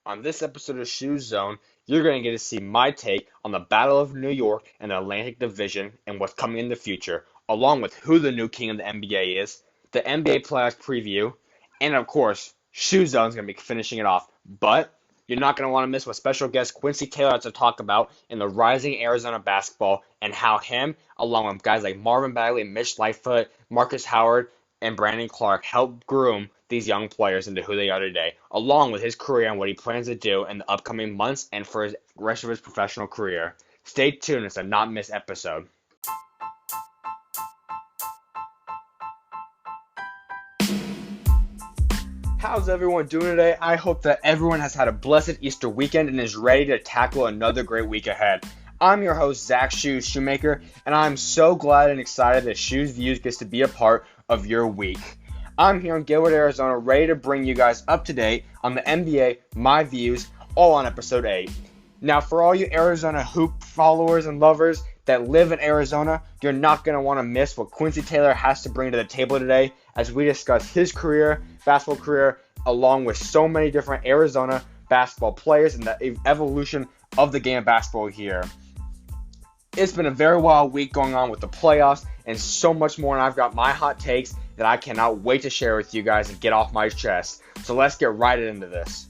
On this episode of SchuZ Zone, you're going to get to see my take on the Battle of New York and the Atlantic Division and what's coming in the future, along with who the new king of the NBA is, the NBA playoffs preview, and of course, SchuZ Zone is going to be finishing it off. But you're not going to want to miss what special guest Quincy Taylor has to talk about in the rising Arizona basketball and how him, along with guys like Marvin Bagley, Mitch Lightfoot, Marcus Howard, and Brandon Clark help groom these young players into who they are today, along with his career and what he plans to do in the upcoming months and for the rest of his professional career. Stay tuned, it's a not miss episode. How's everyone doing today? I hope that everyone has had a blessed Easter weekend and is ready to tackle another great week ahead. I'm your host, SchuZ Schumaker, and I'm so glad and excited that SchuZ Views gets to be a part of your week. I'm here in Gilbert, Arizona, ready to bring you guys up to date on the NBA, my views, all on episode 8. Now, for all you Arizona hoop followers and lovers that live in Arizona, you're not going to want to miss what Quincy Taylor has to bring to the table today as we discuss his career, basketball career, along with so many different Arizona basketball players and the evolution of the game of basketball here. It's been a very wild week going on with the playoffs and so much more, and I've got my hot takes that I cannot wait to share with you guys and get off my chest. So let's get right into this.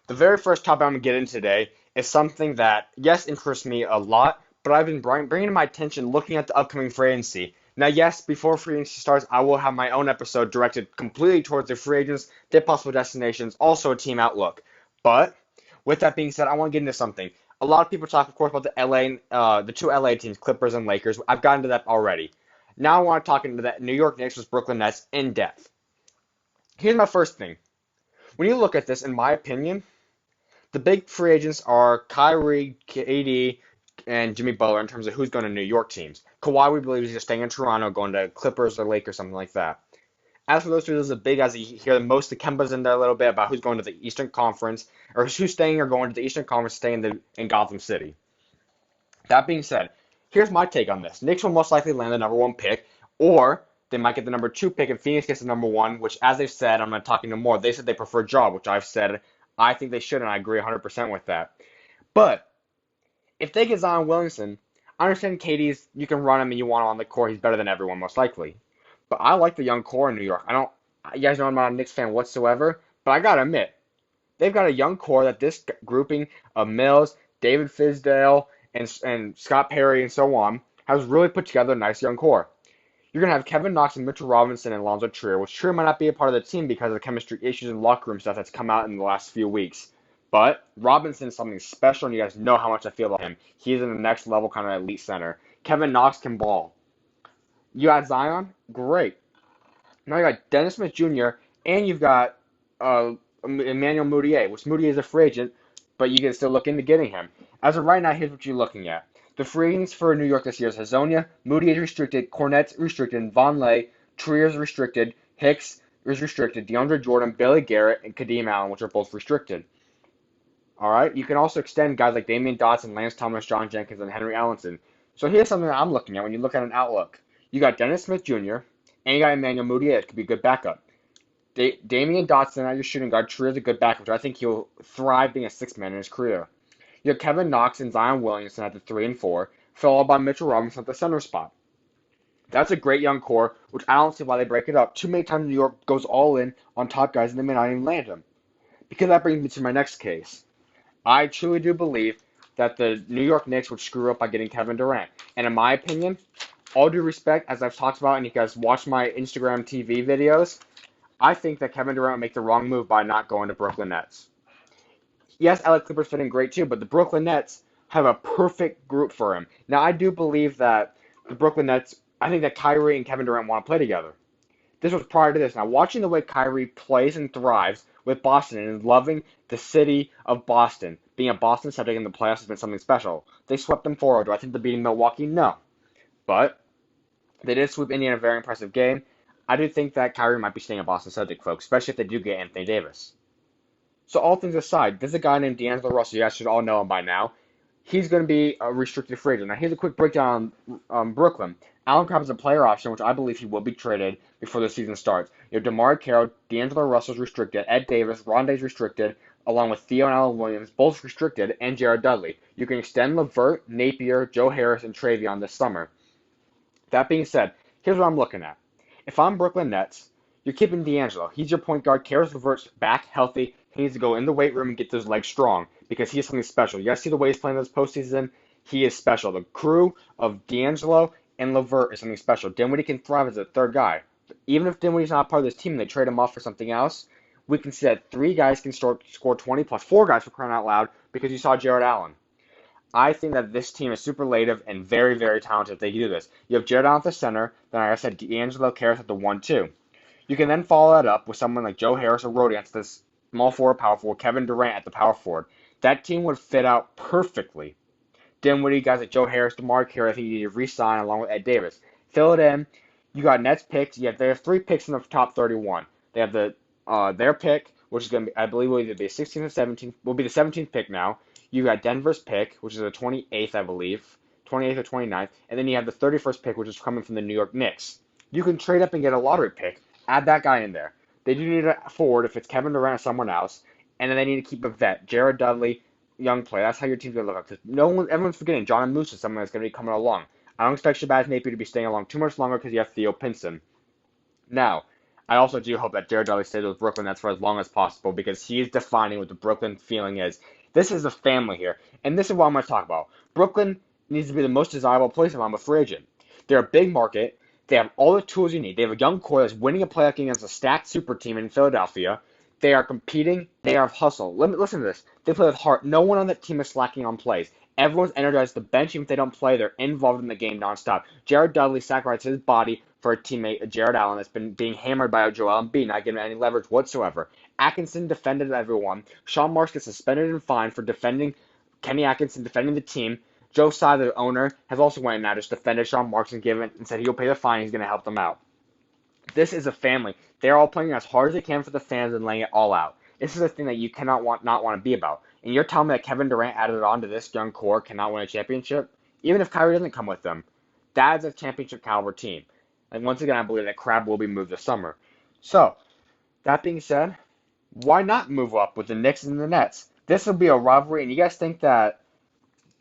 The very first topic I'm going to get into today is something that, yes, interests me a lot, but I've been bringing to my attention looking at the upcoming free agency. Now, yes, before free agency starts, I will have my own episode directed completely towards the free agents, their possible destinations, also a team outlook. But with that being said, I want to get into something. A lot of people talk, of course, about the two LA teams, Clippers and Lakers. I've gotten to that already. Now I want to talk into that New York Knicks versus Brooklyn Nets in depth. Here's my first thing. When you look at this, in my opinion, the big free agents are Kyrie, KD, and Jimmy Butler in terms of who's going to New York teams. Kawhi, we believe, is just staying in Toronto, going to Clippers or Lakers, something like that. As for those two, those are big, as you hear most of Kemba's in there a little bit about who's going to the Eastern Conference, or who's staying or going to the Eastern Conference, staying in Gotham City. That being said, here's my take on this. Knicks will most likely land the number 1 pick, or they might get the number 2 pick, and Phoenix gets the number 1, which, as they've said, I'm not talking no more, they said they prefer Ja, which I've said I think they should, and I agree 100% with that. But if they get Zion Williamson, I understand KD's, you can run him and you want him on the court, he's better than everyone, most likely. But I like the young core in New York. You guys know I'm not a Knicks fan whatsoever, but I gotta admit, they've got a young core that this grouping of Mills, David Fizdale, and Scott Perry and so on has really put together a nice young core. You're gonna have Kevin Knox and Mitchell Robinson and Alonzo Trier, which Trier might not be a part of the team because of the chemistry issues and locker room stuff that's come out in the last few weeks. But Robinson is something special, and you guys know how much I feel about him. He's in the next level kind of elite center. Kevin Knox can ball. You got Zion? Great. Now you got Dennis Smith Jr. and you've got Emmanuel Mudiay, which Mudiay is a free agent, but you can still look into getting him. As of right now, here's what you're looking at. The free agents for New York this year is Hazonia, Mudiay is restricted, Cornette's restricted, Vonleh, Trier is restricted, Hicks is restricted, DeAndre Jordan, Billy Garrett, and Kadeem Allen, which are both restricted. All right, you can also extend guys like Damian Dotson, Lance Thomas, John Jenkins, and Henry Allenson. So here's something that I'm looking at when you look at an outlook. You got Dennis Smith Jr., and you got Emmanuel Mudiay. It could be a good backup. Damian Dotson at your shooting guard. Trier is a good backup, which I think he'll thrive being a 6-man in his career. You have Kevin Knox and Zion Williamson at the 3 and 4, followed by Mitchell Robinson at the center spot. That's a great young core, which I don't see why they break it up. Too many times New York goes all in on top guys, and they may not even land them. Because that brings me to my next case. I truly do believe that the New York Knicks would screw up by getting Kevin Durant. And in my opinion, all due respect, as I've talked about, and you guys watch my Instagram TV videos, I think that Kevin Durant would make the wrong move by not going to Brooklyn Nets. Yes, LA Clippers fit in great too, but the Brooklyn Nets have a perfect group for him. Now, I do believe that the Brooklyn Nets, I think that Kyrie and Kevin Durant want to play together. This was prior to this. Now, watching the way Kyrie plays and thrives with Boston and loving the city of Boston, being a Boston Celtic in the playoffs has been something special. They swept them 4-0. Do I think they're beating Milwaukee? No. But they did sweep Indiana in a very impressive game. I do think that Kyrie might be staying a Boston Celtic, folks, especially if they do get Anthony Davis. So all things aside, there's a guy named D'Angelo Russell. You guys should all know him by now. He's going to be a restricted free agent. Now, here's a quick breakdown on Brooklyn. Allen Crabbe is a player option, which I believe he will be traded before the season starts. You have DeMar Carroll, D'Angelo Russell's restricted, Ed Davis, Rondé's restricted, along with Theo and Allen Williams, both restricted, and Jared Dudley. You can extend LeVert, Napier, Joe Harris, and Travion this summer. That being said, here's what I'm looking at. If I'm Brooklyn Nets, you're keeping D'Angelo. He's your point guard. Karis LeVert's back healthy. He needs to go in the weight room and get those legs strong because he is something special. You guys see the way he's playing this postseason? He is special. The crew of D'Angelo and LeVert is something special. Dinwiddie can thrive as a third guy. Even if Dinwiddie's not part of this team and they trade him off for something else, we can see that three guys can score 20 plus four guys for crying out loud because you saw Jared Allen. I think that this team is superlative and very, very talented if they do this. You have Jared Allen at the center, then like I said, D'Angelo Caris at the 1-2. You can then follow that up with someone like Joe Harris or Rodion, this small forward, power forward, Kevin Durant at the power forward. That team would fit out perfectly. Dinwiddie, guys like Joe Harris, DeMar Carroll, I think you need to re-sign along with Ed Davis. Fill it in. You got Nets picks. They have three picks in the top 31. They have their pick, which is going to be, I believe, will either be 16th or 17th. Will be the 17th pick now. You got Denver's pick, which is the 28th, I believe, 28th or 29th, and then you have the 31st pick, which is coming from the New York Knicks. You can trade up and get a lottery pick. Add that guy in there. They do need a forward if it's Kevin Durant or someone else, and then they need to keep a vet, Jared Dudley, young player. That's how your team's gonna look. Because everyone's forgetting John and Moose is someone that's gonna be coming along. I don't expect Shabazz Napier to be staying along too much longer because you have Theo Pinson. Now, I also do hope that Jared Dudley stays with Brooklyn Nets for as long as possible because he is defining what the Brooklyn feeling is. This is a family here, and this is what I'm going to talk about. Brooklyn needs to be the most desirable place if I'm a free agent. They're a big market. They have all the tools you need. They have a young core that's winning a playoff game against a stacked super team in Philadelphia. They are competing. They are hustle. Listen to this. They play with heart. No one on that team is slacking on plays. Everyone's energized. The bench, even if they don't play, they're involved in the game nonstop. Jared Dudley sacrificed his body for a teammate, Jared Allen, that's been being hammered by Joel Embiid, not giving any leverage whatsoever. Atkinson defended everyone. Sean Marks gets suspended and fined for defending Kenny Atkinson, defending the team. Joe Tsai, the owner, has also went and now just defended Sean Marks and said he'll pay the fine. He's going to help them out. This is a family. They're all playing as hard as they can for the fans and laying it all out. This is a thing that you cannot not want to be about. And you're telling me that Kevin Durant added on to this young core cannot win a championship? Even if Kyrie doesn't come with them. That is a championship caliber team. And once again, I believe that Crabbe will be moved this summer. So, that being said, why not move up with the Knicks and the Nets? This will be a rivalry, and you guys think that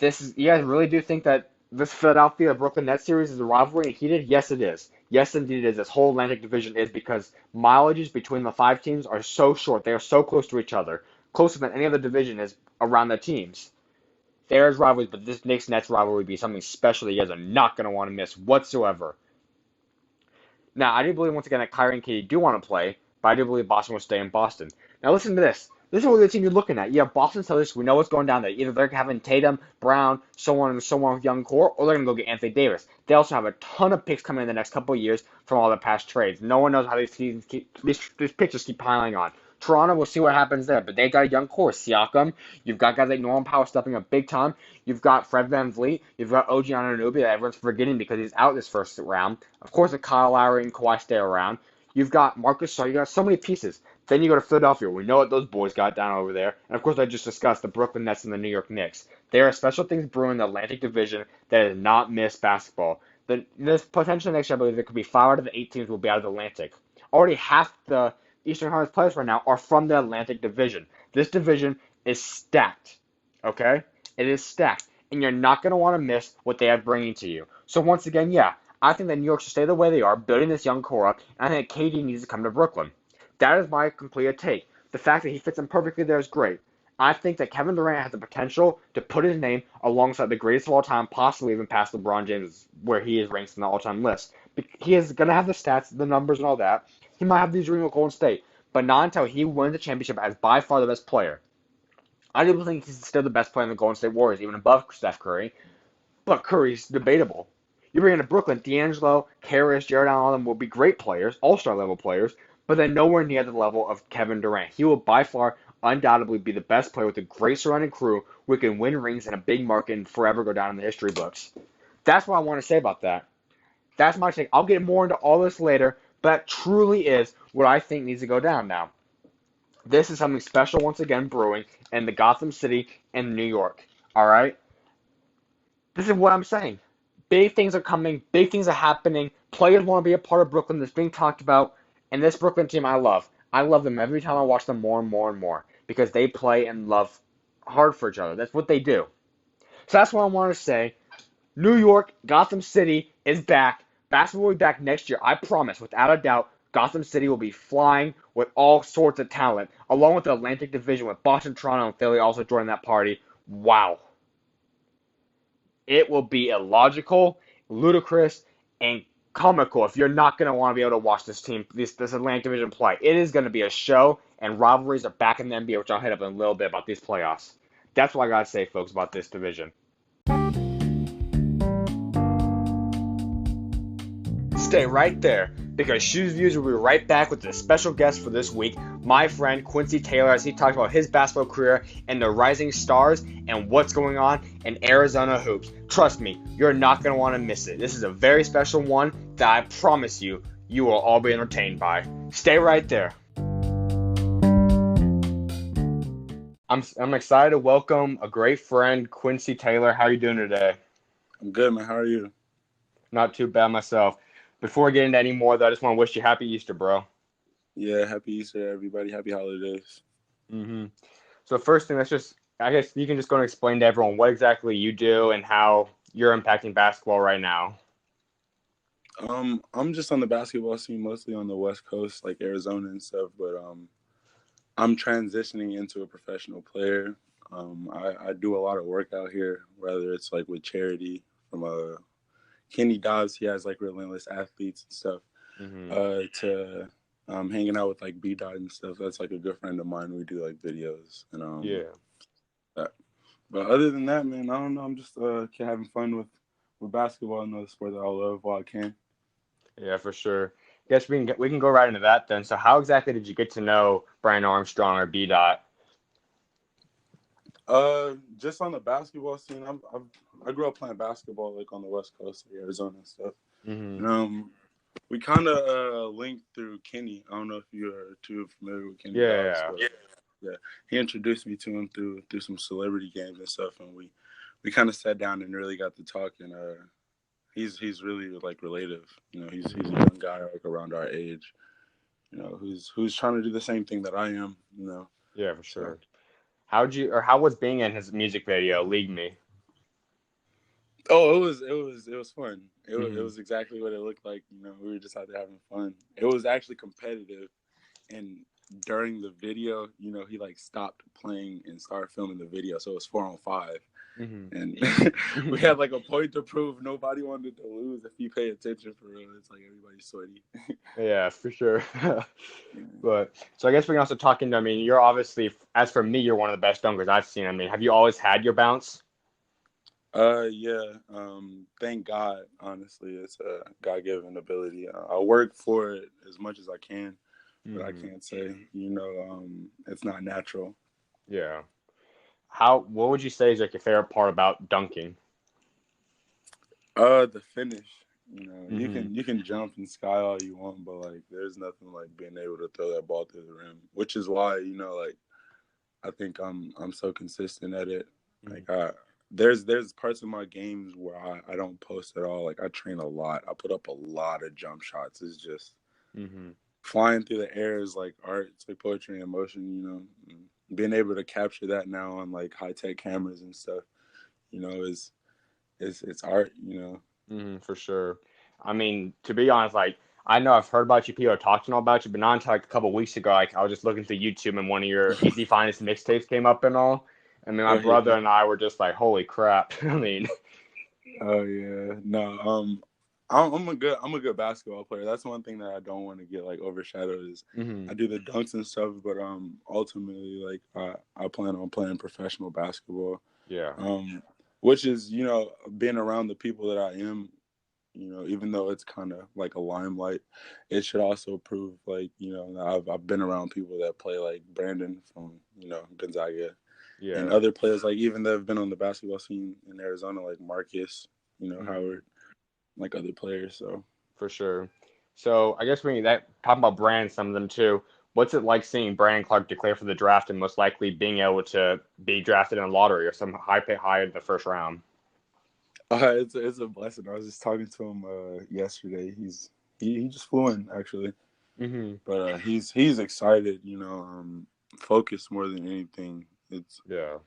you guys really do think that this Philadelphia Brooklyn Nets series is a rivalry and heated? Yes, it is. Yes, indeed it is. This whole Atlantic Division is because mileages between the five teams are so short. They are so close to each other, closer than any other division is around the teams. There's rivalries, but this Knicks Nets rivalry would be something special that you guys are not going to want to miss whatsoever. Now, I do believe once again that Kyrie and KD do want to play, but I do believe Boston will stay in Boston. Now, listen to this. This is what the team you're looking at. You have Boston Celtics. We know what's going down there. Either they're having Tatum, Brown, so on and so on with young core, or they're going to go get Anthony Davis. They also have a ton of picks coming in the next couple of years from all the past trades. No one knows how these picks just keep piling on. Toronto, we'll see what happens there, but they got a young core. Siakam, you've got guys like Norman Powell stepping up big time. You've got Fred VanVleet. You've got OG Anunoby that everyone's forgetting because he's out this first round. Of course, Kyle Lowry and Kawhi stay around. You've got Marcus Gasol. You got so many pieces. Then you go to Philadelphia. We know what those boys got down over there. And of course, I just discussed the Brooklyn Nets and the New York Knicks. There are special things brewing in the Atlantic Division that is not miss basketball. There's potential next year, I believe there could be 5 out of the 8 teams will be out of the Atlantic. Already half the Eastern Conference players right now are from the Atlantic Division. This division is stacked. Okay? It is stacked. And you're not going to want to miss what they have bringing to you. So once again, yeah, I think that New York should stay the way they are, building this young core up, and I think KD needs to come to Brooklyn. That is my complete take. The fact that he fits in perfectly there is great. I think that Kevin Durant has the potential to put his name alongside the greatest of all time, possibly even past LeBron James, where he is ranked in the all-time list. He is going to have the stats, the numbers, and all that. He might have these dreams with Golden State, but not until he wins the championship as by far the best player. I do think he's still the best player in the Golden State Warriors, even above Steph Curry, but Curry's debatable. You bring into Brooklyn, D'Angelo, Harris, Jared Allen, all of them will be great players, all-star level players, but then nowhere near the level of Kevin Durant. He will by far, undoubtedly be the best player with a great surrounding crew who can win rings in a big market and forever go down in the history books. That's what I want to say about that. That's my take. I'll get more into all this later, but that truly is what I think needs to go down now. This is something special once again brewing in the Gotham City and New York. All right? This is what I'm saying. Big things are coming. Big things are happening. Players want to be a part of Brooklyn. That's being talked about. And this Brooklyn team, I love. I love them every time I watch them more and more and more because they play and love hard for each other. That's what they do. So that's what I want to say. New York, Gotham City is back. Basketball will be back next year. I promise, without a doubt, Gotham City will be flying with all sorts of talent, along with the Atlantic Division with Boston, Toronto, and Philly also joining that party. Wow. It will be illogical, ludicrous, and comical if you're not going to want to be able to watch this team, this Atlantic Division play. It is going to be a show, and rivalries are back in the NBA, which I'll hit up in a little bit about these playoffs. That's what I got to say, folks, about this division. Stay right there because SchuZ Views will be right back with a special guest for this week, my friend Quincy Taylor, as he talks about his basketball career and the rising stars and what's going on in Arizona hoops. Trust me, you're not going to want to miss it. This is a very special one that I promise you, you will all be entertained by. Stay right there. I'm excited to welcome a great friend, Quincy Taylor. How are you doing today? I'm good, man. How are you? Not too bad myself. Before we get into any more, though, I just want to wish you happy Easter, bro. Yeah, happy Easter, everybody. Happy holidays. hmm So first thing, I guess you can just go and explain to everyone what exactly you do and how you're impacting basketball right now. I'm just on the basketball scene, mostly on the West Coast, like Arizona and stuff. But I'm transitioning into a professional player. I do a lot of work out here, whether it's like with charity from Kenny Dobbs. He has like relentless athletes and stuff. hmm To hanging out with like B Dot and stuff. That's like a good friend of mine. We do like videos and Yeah, that. But other than that, man, I don't know. I'm just having fun with basketball, another sport that I love while I can. yeah, for sure. Guess we can go right into that then. So how exactly did you get to know Brian Armstrong or B Dot? Just on the basketball scene, I grew up playing basketball like on the West Coast, like Arizona and stuff. hmm And we kind of linked through Kenny. I don't know if you're too familiar with Kenny Dobbs, Yeah, but yeah, he introduced me to him through some celebrity games and stuff, and we kind of sat down and really got to talk. And he's really like relative. You know, he's a young guy like around our age. You know, who's trying to do the same thing that I am. You know, yeah, for so. sure. How was being in his music video, League Me? Oh, it was fun. It hmm was exactly what it looked like. You know, we were just out there having fun. It was actually competitive, and during the video, you know, he like stopped playing and started filming the video, so it was 4-on-5, hmm and we had like a point to prove. Nobody wanted to lose if you pay attention for real. It's like everybody's sweaty. Yeah, for sure. Yeah. But so I guess we can also talk into. I mean, you're obviously, as for me, you're one of the best dunkers I've seen. I mean, have you always had your bounce? Yeah. Thank God. Honestly, it's a God-given ability. I work for it as much as I can, but I hmm can't say, it's not natural. Yeah. What would you say is like your favorite part about dunking? The finish. You know, you hmm can you can jump and sky all you want, but like, there's nothing like being able to throw that ball through the rim. Which is why, like, I think I'm so consistent at it. hmm Like, there's parts of my games where I don't post at all. Like, I train a lot. I put up a lot of jump shots. It's just hmm flying through the air is like art. It's like poetry in motion. And being able to capture that now on like high tech cameras and stuff. Is it's art. For sure. I mean, to be honest, like I know I've heard about you, people are talking all about you, but not until like a couple weeks ago, like I was just looking through YouTube and one of your Easy Finest mixtapes came up and all. And then my Oh brother yeah. and I were just like, holy crap. I mean, Oh yeah. No. I'm a good basketball player. That's one thing that I don't want to get like overshadowed is hmm I do the dunks and stuff, but ultimately like I plan on playing professional basketball. yeah. Um, which is being around the people that I am. Even though it's kind of like a limelight, it should also prove like that I've been around people that play like Brandon from Gonzaga and Yeah. other players like even that have been on the basketball scene in Arizona like Marcus, hmm Howard, like other players. So For sure. So I guess we that talking about Brand, some of them too. What's it like seeing Brandon Clark declare for the draft and most likely being able to be drafted in a lottery or some high in the first round? It's a blessing. I was just talking to him yesterday. He just flew in actually, Hmm. but he's excited. Focused more than anything. Yeah.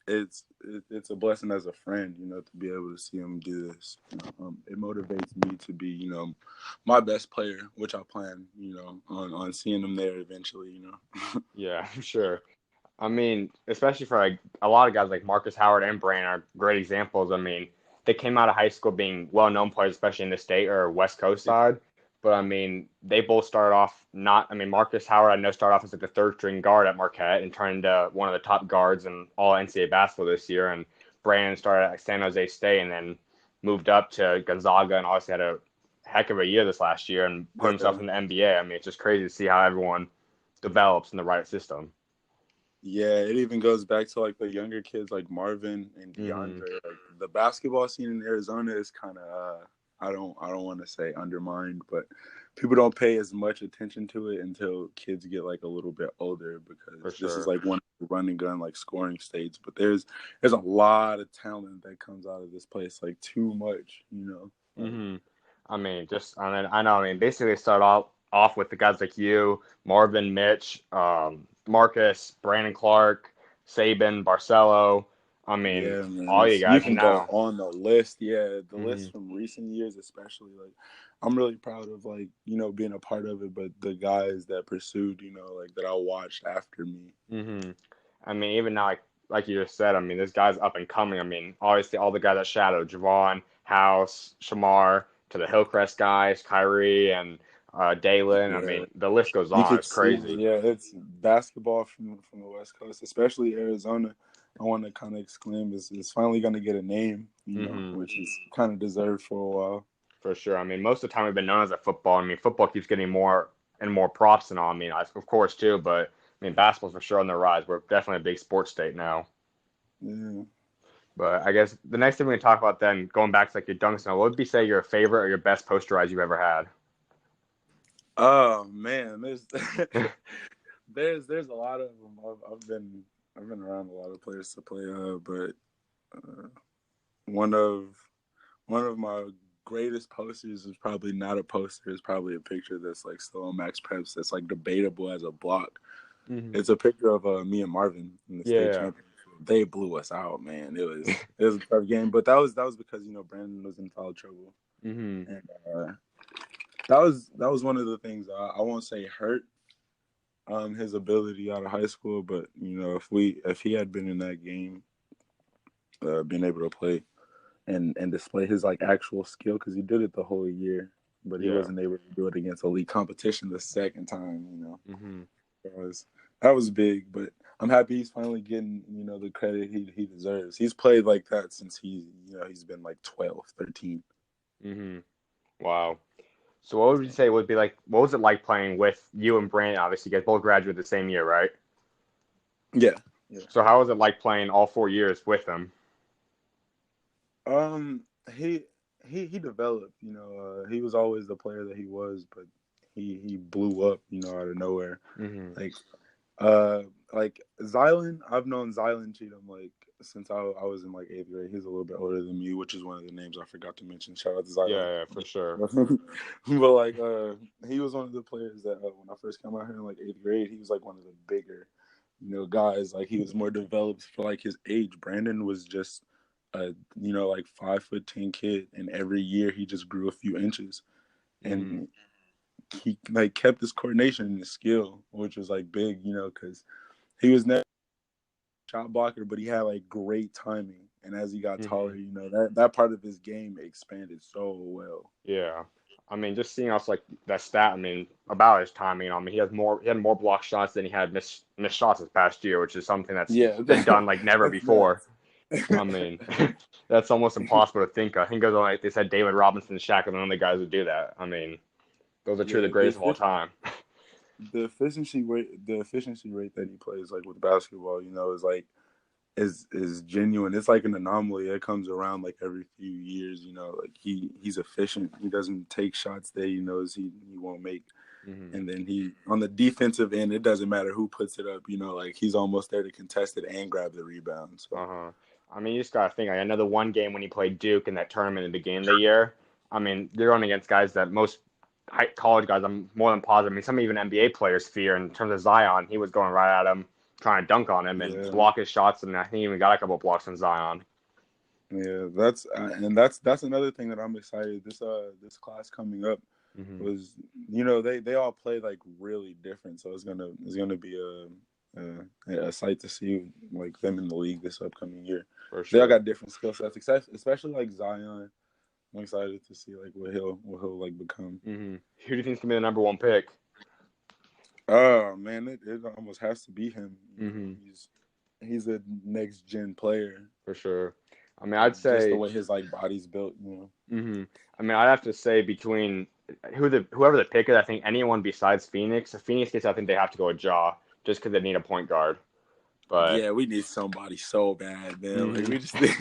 It's it's a blessing as a friend, to be able to see him do this. It motivates me to be, my best player, which I plan, on seeing him there eventually. Yeah, sure. I mean, especially for like a lot of guys like Marcus Howard and Brand are great examples. I mean, they came out of high school being well-known players, especially in the state or West Coast side. But I mean, they both started off not. I mean, Marcus Howard I know started off as like the third string guard at Marquette and turned into one of the top guards in all NCAA basketball this year. And Brandon started at San Jose State and then moved up to Gonzaga and obviously had a heck of a year this last year and put himself Yeah. in the NBA. I mean, it's just crazy to see how everyone develops in the right system. Yeah, it even goes back to like the younger kids like Marvin and Hmm. DeAndre. Like the basketball scene in Arizona is kind of I don't want to say undermined, but people don't pay as much attention to it until kids get like a little bit older For because this is sure. like one of the run and gun like scoring states. But there's a lot of talent that comes out of this place, like too much. Like Hmm. I mean, just I mean, I know. I mean, basically, they start off with the guys like you, Marvin, Mitch, Marcus, Brandon Clark, Saban, Barcelo. I mean, yeah, man, all you you guys, and can go now. on the list. Yeah, the Hmm. list from recent years, especially. Like, I'm really proud of like being a part of it. But the guys that pursued, like that I watched after me. Hmm. I mean, even now, like you just said, I mean, this guy's up and coming. I mean, obviously, all the guys that shadow Javon, House, Shamar, to the Hillcrest guys, Kyrie, and Dalen. I Yeah, mean, the list goes you on. could It's see. crazy. Yeah, it's basketball from the West Coast, especially Arizona. I want to kind of exclaim is finally going to get a name, Hmm. which is kind of deserved for a while. For sure. I mean, most of the time we've been known as a football. I mean, football keeps getting more and more props and all. I mean, of course too, but I mean, basketball's for sure on the rise. We're definitely a big sports state now. Yeah. But I guess the next thing we can talk about then, going back to like your dunks now, what would you say your favorite or your best posterized you've ever had? Oh man, there's a lot of them. I've been around a lot of players to play, but uh, one of one of my greatest posters is probably not a poster. It's probably a picture that's like still on Max Preps. That's like debatable as a block. Hmm. It's a picture of me and Marvin in the state Yeah. championship. They blew us out, man. It was a tough game, but that was because Brandon was in foul trouble, Hmm. and that was one of the things I won't say hurt his ability out of high school, but if he had been in that game, being able to play and display his like actual skill because he did it the whole year, but he Yeah. wasn't able to do it against elite competition the second time. Hmm. That was big, but I'm happy he's finally getting the credit he deserves. He's played like that since he's been like 12, 13. Hmm. Wow. So what would you say would be like, what was it like playing with you and Brandon? Obviously, you guys both graduated the same year, right? Yeah, yeah. So how was it like playing all 4 years with them? Um, he he developed. He was always the player that he was, but he blew up. Out of nowhere. Hmm. Like Uh, like Zylan, I've known Zylan Cheatham like since I was in like eighth grade. He's a little bit older than me, which is one of the names I forgot to mention. Shout out to Zylan. Yeah, yeah, for sure. But like, he was one of the players that when I first came out here in like eighth grade, he was like one of the bigger, guys. Like he was more developed for like his age. Brandon was just a like 5'10" kid, and every year he just grew a few inches, Hmm. and he like kept his coordination and his skill, which was like big, because he was never a shot blocker, but he had like great timing. And as he got taller, Hmm. that part of his game expanded so well. Yeah. I mean, just seeing us like that stat. I mean, about his timing. I mean, he had more block shots than he had missed shots this past year, which is something that's Yeah, been done like never that's before. nuts. I mean, that's almost impossible to think of. I think it was like they said David Robinson and Shaq are the only guys who do that. I mean, those are two of the Yeah, greatest of all time. the efficiency rate that he plays like with basketball, is like is genuine. It's like an anomaly. It comes around like every few years. Like he's efficient. He doesn't take shots that he knows he won't make. Hmm. And then he on the defensive end, it doesn't matter who puts it up. Like he's almost there to contest it and grab the rebound. So Uh-huh. I mean, you just gotta think. Like, I know the one game when he played Duke in that tournament in the beginning of the year. I mean, they're running against guys that most college guys, I'm more than positive. I mean, some even NBA players fear. In terms of Zion, he was going right at him, trying to dunk on him and Yeah, block his shots, and I think he even got a couple blocks on Zion. yeah. That's another thing that I'm excited. This class coming up Hmm. was, they all play like really different, so it's gonna be a sight to see like them in the league this upcoming year. For They all sure. got different skill sets, especially like Zion. I'm excited to see like what he'll like become. Who do you think's gonna be the number one pick? Oh man, it almost has to be him. Hmm. He's a next gen player. For sure. I mean, Like I'd just the say. way his like body's built. I mean, I'd have to say between whoever the pick is, I think anyone besides Phoenix. If Phoenix gets, I think they have to go with Ja, just because they need a point guard. But Yeah, we need somebody so bad, man. Like hmm we just need,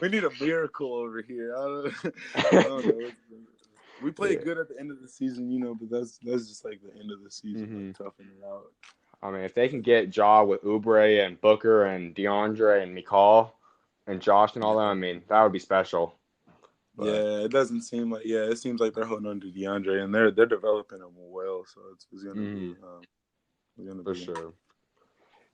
we need a miracle over here. I don't know. We played yeah. good at the end of the season, but that's just like the end of the season, like hmm toughing it out. I mean, if they can get Ja with Oubre and Booker and DeAndre and McCall and Josh and all that, I Yeah, mean, that would be special. But yeah. It doesn't seem like it seems like they're holding on to DeAndre and they're developing him well. So it's gonna hmm be it's gonna for be sure.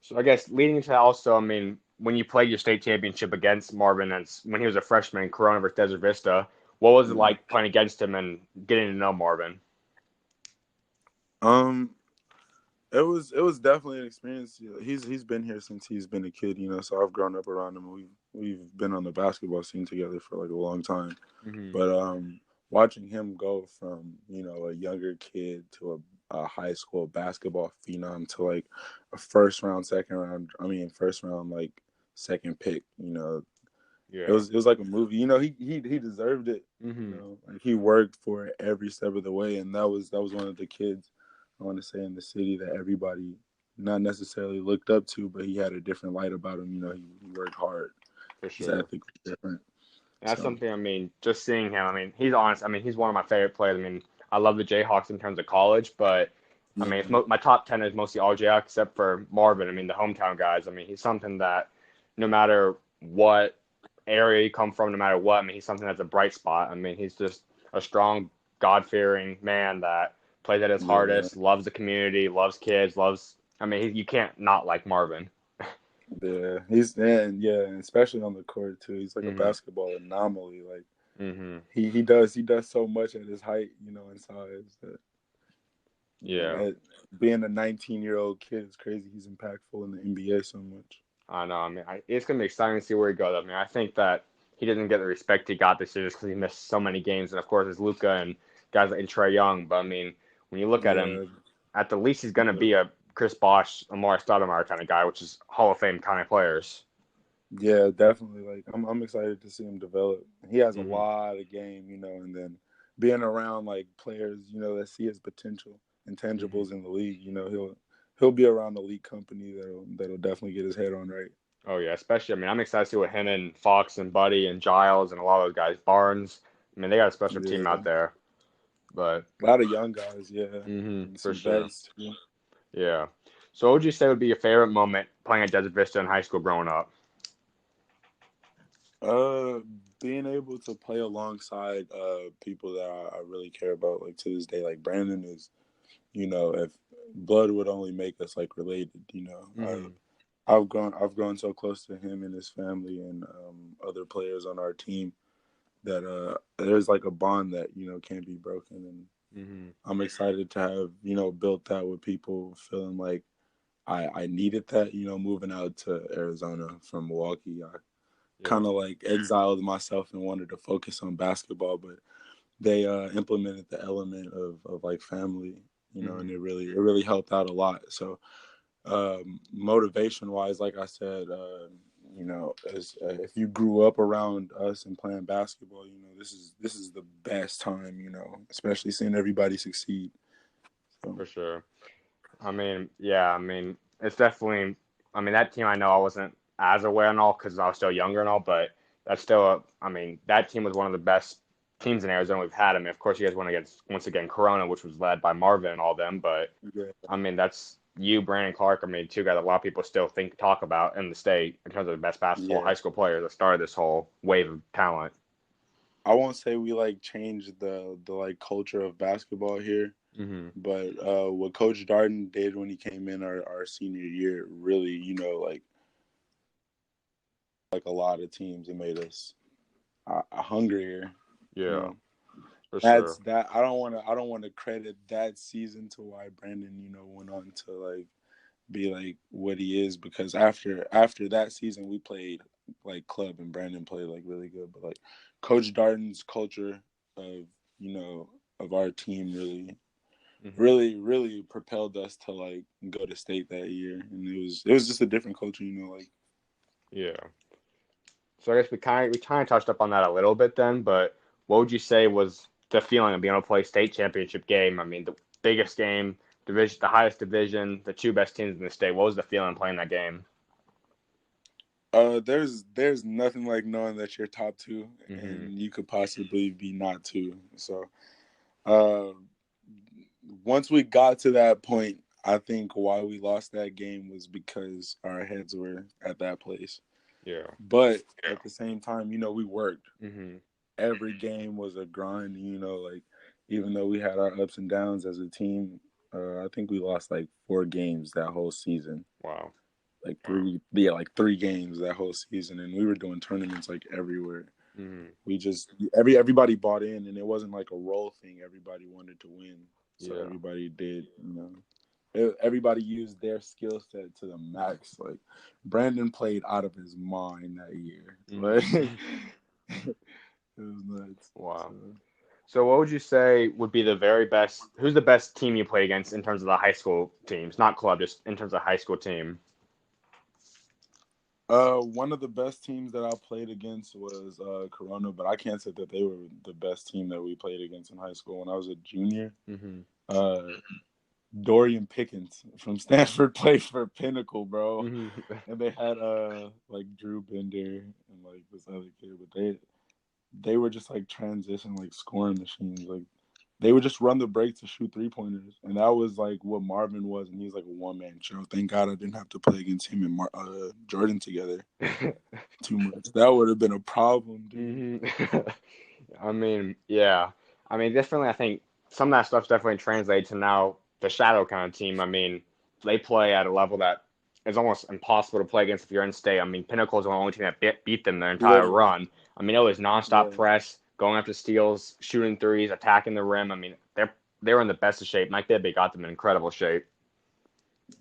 So I guess leading into that also, I mean, when you played your state championship against Marvin, and when he was a freshman in Corona versus Desert Vista, what was it yeah. like playing against him and getting to know Marvin? Um, it was definitely an experience. He's been here since he's been a kid. So I've grown up around him. We've been on the basketball scene together for like a long time. Hmm. But watching him go from a younger kid to a high school basketball phenom to like a first round, second round. I mean, first round like second pick. It Yeah. was it was like a movie. He deserved it. Hmm. Like he worked for it every step of the way, and that was one of the kids I want to say in the city that everybody not necessarily looked up to, but he had a different light about him. He worked hard. For His sure. ethic was different. And that's So something, I mean, just seeing him, I mean, he's honest. I mean, he's one of my favorite players. I mean, I love the Jayhawks in terms of college, but I mean, yeah, my top 10 is mostly all Jayhawks except for Marvin. I mean, the hometown guys. I mean, he's something that no matter what area you come from, no matter what, I mean, he's something that's a bright spot. I mean, he's just a strong, God-fearing man that plays at his yeah, hardest, loves the community, loves kids, I mean, you can't not like Marvin. yeah. And especially on the court too. He's like a Hmm. basketball anomaly. Like Hmm. he does so much at his height, and size that Yeah. being a 19-year-old kid is crazy. He's impactful in the NBA so much. I know. I mean, it's going to be exciting to see where he goes. I mean, I think that he doesn't get the respect he got this year just because he missed so many games. And of course, it's Luca and guys like Trey Young. But I mean, when you look at him, Yeah, at the least, he's going to yeah, be a Chris Bosh, Amari Stoudemire kind of guy, which is Hall of Fame kind of players. yeah, definitely. Like I'm excited to see him develop. He has a Hmm. lot of game, and then being around like players, that see his potential, Hmm. intangibles in the league. He'll be around elite company that'll definitely get his head on right. Oh yeah, especially. I mean, I'm excited to see what him and Fox and Buddy and Giles and a lot of those guys, Barnes. I mean, they got a special team Yeah, out there. But a lot of young guys, yeah, and for some sure. vets too. Yeah. So, what would you say would be your favorite moment playing at Desert Vista in high school growing up? Uh, Being able to play alongside people that I really care about, like to this day, like Brandon if blood would only make us like related. Hmm. I've grown so close to him and his family and other players on our team that there's like a bond that can't be broken, and Hmm. I'm excited to have built that with people, feeling like I needed that, moving out to Arizona from Milwaukee. I kind Yeah. of like exiled myself and wanted to focus on basketball, but they implemented the element of like family, and Hmm. it really helped out a lot. So motivation wise, like I said, as if you grew up around us and playing basketball, this is the best time, especially seeing everybody succeed. So For sure. I mean, yeah, I mean, it's definitely, I mean, that team I know I wasn't as aware and all because I was still younger and all, but that's still, I mean, that team was one of the best teams in Arizona we've had. I mean, of course, you guys went against, once again, Corona, which was led by Marvin and all them, but yeah, I mean, that's you, Brandon Clark, I mean, two guys a lot of people still talk about in the state in terms of the best basketball Yeah. high school players that started this whole wave of talent. I won't say we like changed the like culture of basketball here, Hmm. but what Coach Darden did when he came in our senior year really, like a lot of teams, it made us hungrier. You Yeah, know, for that's sure. that. I don't want to credit that season to why Brandon, went on to like be like what he is, because after that season we played like club and Brandon played like really good, but like Coach Darden's culture of you know of our team really Hmm. really propelled us to like go to state that year, and it was just a different culture, like. Yeah. So I guess we kind of touched up on that a little bit then, but what would you say was the feeling of being able to play state championship game? I mean, the biggest game, division, the highest division, the two best teams in the state. What was the feeling playing that game? There's nothing like knowing that you're top two Hmm. and you could possibly be not two. So uh, once we got to that point, I think why we lost that game was because our heads were at that place. Yeah. But at the same time, we worked. Hmm. Every game was a grind. Like even though we had our ups and downs as a team, I think we lost like 4 games that whole season. Wow. Like like 3 games that whole season, and we were doing tournaments like everywhere. Hmm. We just everybody bought in, and it wasn't like a role thing. Everybody wanted to win, so Yeah. everybody did. Everybody used their skill set to the max. Like Brandon played out of his mind that year. Like Hmm. it was nuts. Wow. So So what would you say would be the very best? Who's the best team you play against in terms of the high school teams, not club, just in terms of high school team? one of the best teams that I played against was Corona, but I can't say that they were the best team that we played against in high school. When I was a junior, Hmm. uh, Dorian Pickens from Stanford played for Pinnacle, bro, Hmm. and they had like Drew Bender and like this other kid, but they were just like transition like scoring machines. Like they would just run the break to shoot 3 pointers, and that was like what Marvin was, and he's like a 1 man show. Thank God I didn't have to play against him and Jordan together too much. That would have been a problem, dude. Hmm. I mean, yeah. I mean, definitely, I think some of that stuff's definitely translated to now the shadow kind of team. I mean, they play at a level that is almost impossible to play against if you're in state. I mean, Pinnacle's the only team that beat them their entire Literally, run. I mean, it was nonstop yeah, press, going after steals, shooting threes, attacking the rim. I mean, they were in the best of shape. Mike Bibby got them in incredible shape.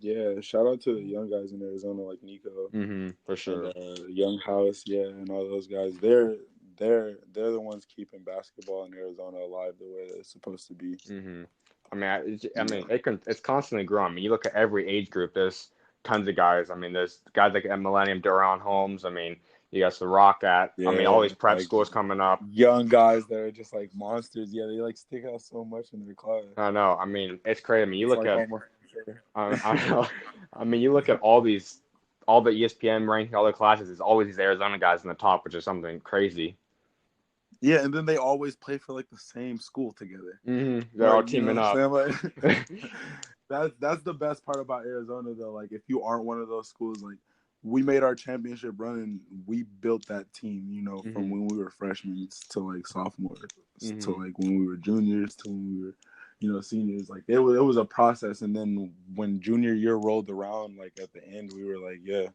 yeah. Shout out to the young guys in Arizona like Nico For and sure. Young House, yeah, and all those guys. They're the ones keeping basketball in Arizona alive the way that it's supposed to be. Hmm. I mean, I Yeah, mean, it's constantly growing. I mean, you look at every age group. There's tons of guys. I mean, there's guys like at Millennium, Duran Holmes. I mean, you got the Rock at. I mean, all yeah, these prep like schools coming up. young guys that are just like monsters. Yeah, they like stick out so much in their class. I know. I mean, it's crazy. I mean, you It's look like at. almost unfair. I know. I mean, you look at all the ESPN ranking, all the classes. There's always these Arizona guys in the top, which is something crazy. Yeah, and then they always play for like the same school together. They're all Like, you know teaming what I'm up. saying? Like that's the best part about Arizona though. Like if you aren't one of those schools, like we made our championship run and we built that team, from Hmm. when we were freshmen to like sophomores to Hmm. like when we were juniors to when we were, seniors. Like it was a process, and then when junior year rolled around, like at the end, we were like, yeah,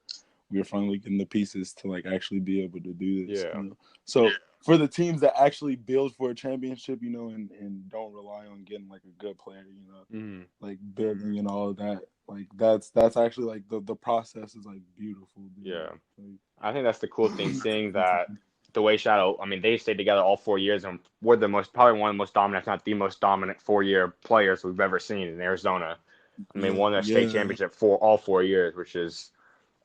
we were finally getting the pieces to like actually be able to do this. Yeah. So for the teams that actually build for a championship, and don't rely on getting like a good player, Hmm. like building and all of that. Like that's actually like the process is like beautiful, dude. Yeah. Like, I think that's the cool thing, seeing that the way Shadow, I mean, they stayed together all 4 years and were probably one of the most dominant, if not the most dominant 4 year players we've ever seen in Arizona. I mean, yeah, won their state yeah. championship for all 4 years, which is